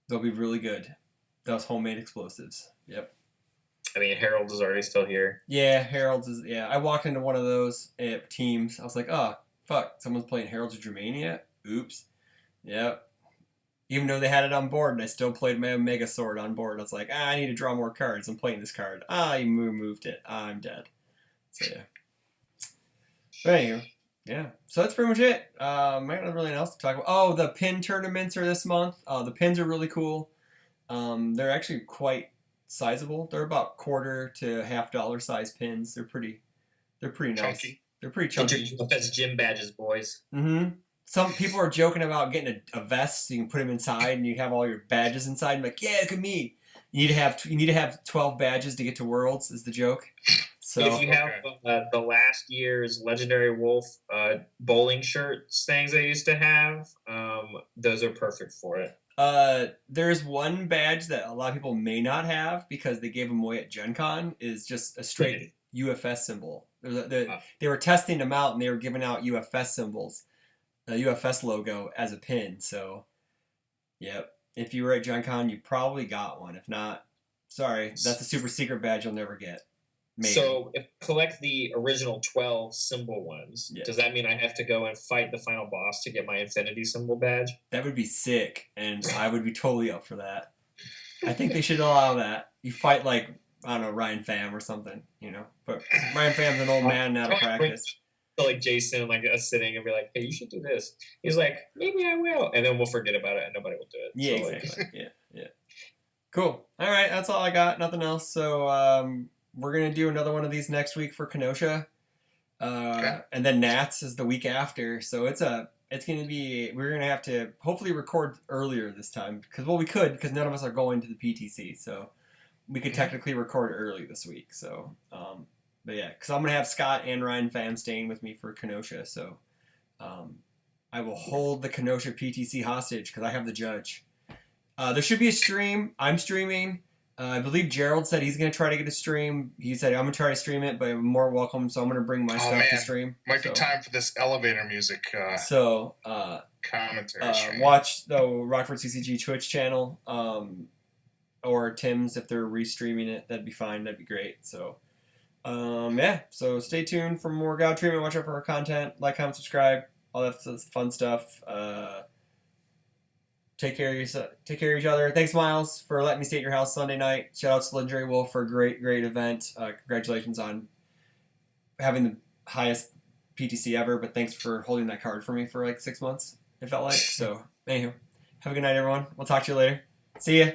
They'll be really good. Those Homemade Explosives. Yep. I mean, Harold is already still here. Yeah, Harold's is, I walked into one of those teams. I was like, oh, fuck, someone's playing Herald's of Germania? Oops. Yep. Even though they had it on board, and I still played my Omega Sword on board. I was like, I need to draw more cards. I'm playing this card. You moved it. I'm dead. So, yeah. But anyway, yeah. So that's pretty much it. I got nothing really else to talk about. Oh, the pin tournaments are this month. The pins are really cool. They're actually quite sizable. They're about $quarter to $half size pins. They're pretty nice. Chunky. They're pretty chunky. That's gym badges, boys. Mm-hmm. Some people are joking about getting a vest so you can put them inside and you have all your badges inside. I'm like, yeah, look at me. You need to have 12 badges to get to Worlds is the joke. So if you have the last year's Legendary Wolf bowling shirts things I used to have, those are perfect for it. There's one badge that a lot of people may not have because they gave them away at Gen Con is just a straight UFS symbol. They were testing them out and they were giving out UFS symbols, a UFS logo as a pin. So, yep. If you were at Gen Con, you probably got one. If not, sorry, that's a super secret badge you'll never get. Maybe. So, if I collect the original 12 symbol ones, does that mean I have to go and fight the final boss to get my Infinity symbol badge? That would be sick, and I would be totally up for that. I think they should allow that. You fight like, I don't know, Ryan Pham or something, you know. But Ryan Pham's an old man out of practice. So like Jason, like us sitting and be like, hey, you should do this. He's like, maybe I will. And then we'll forget about it and nobody will do it. Yeah, so, exactly. Yeah. Cool. All right, that's all I got. Nothing else. So we're going to do another one of these next week for Kenosha. Okay. And then Nats is the week after. So it's a It's going to be, we're going to have to hopefully record earlier this time because, well, we could because none of us are going to the PTC. So we could technically record early this week. So, but yeah, because I'm going to have Scott and Ryan Pham staying with me for Kenosha. So I will hold the Kenosha PTC hostage because I have the judge. There should be a stream. I'm streaming. I believe Gerald said he's going to try to get a stream. He said, I'm going to try to stream it, but you're more welcome. So I'm going to bring my stuff to stream. Might be time for this elevator music commentary stream. Watch the Rockford CCG Twitch channel or Tim's if they're restreaming it. That'd be fine. That'd be great. So, yeah. So stay tuned for more Guile treatment. Watch out for our content. Like, comment, subscribe. All that fun stuff. Take care of each other. Thanks, Miles, for letting me stay at your house Sunday night. Shout out to Legendary Wolf for a great event. Congratulations on having the highest PTC ever, but thanks for holding that card for me for like 6 months, it felt like. So, anywho, have a good night, everyone. We'll talk to you later. See ya.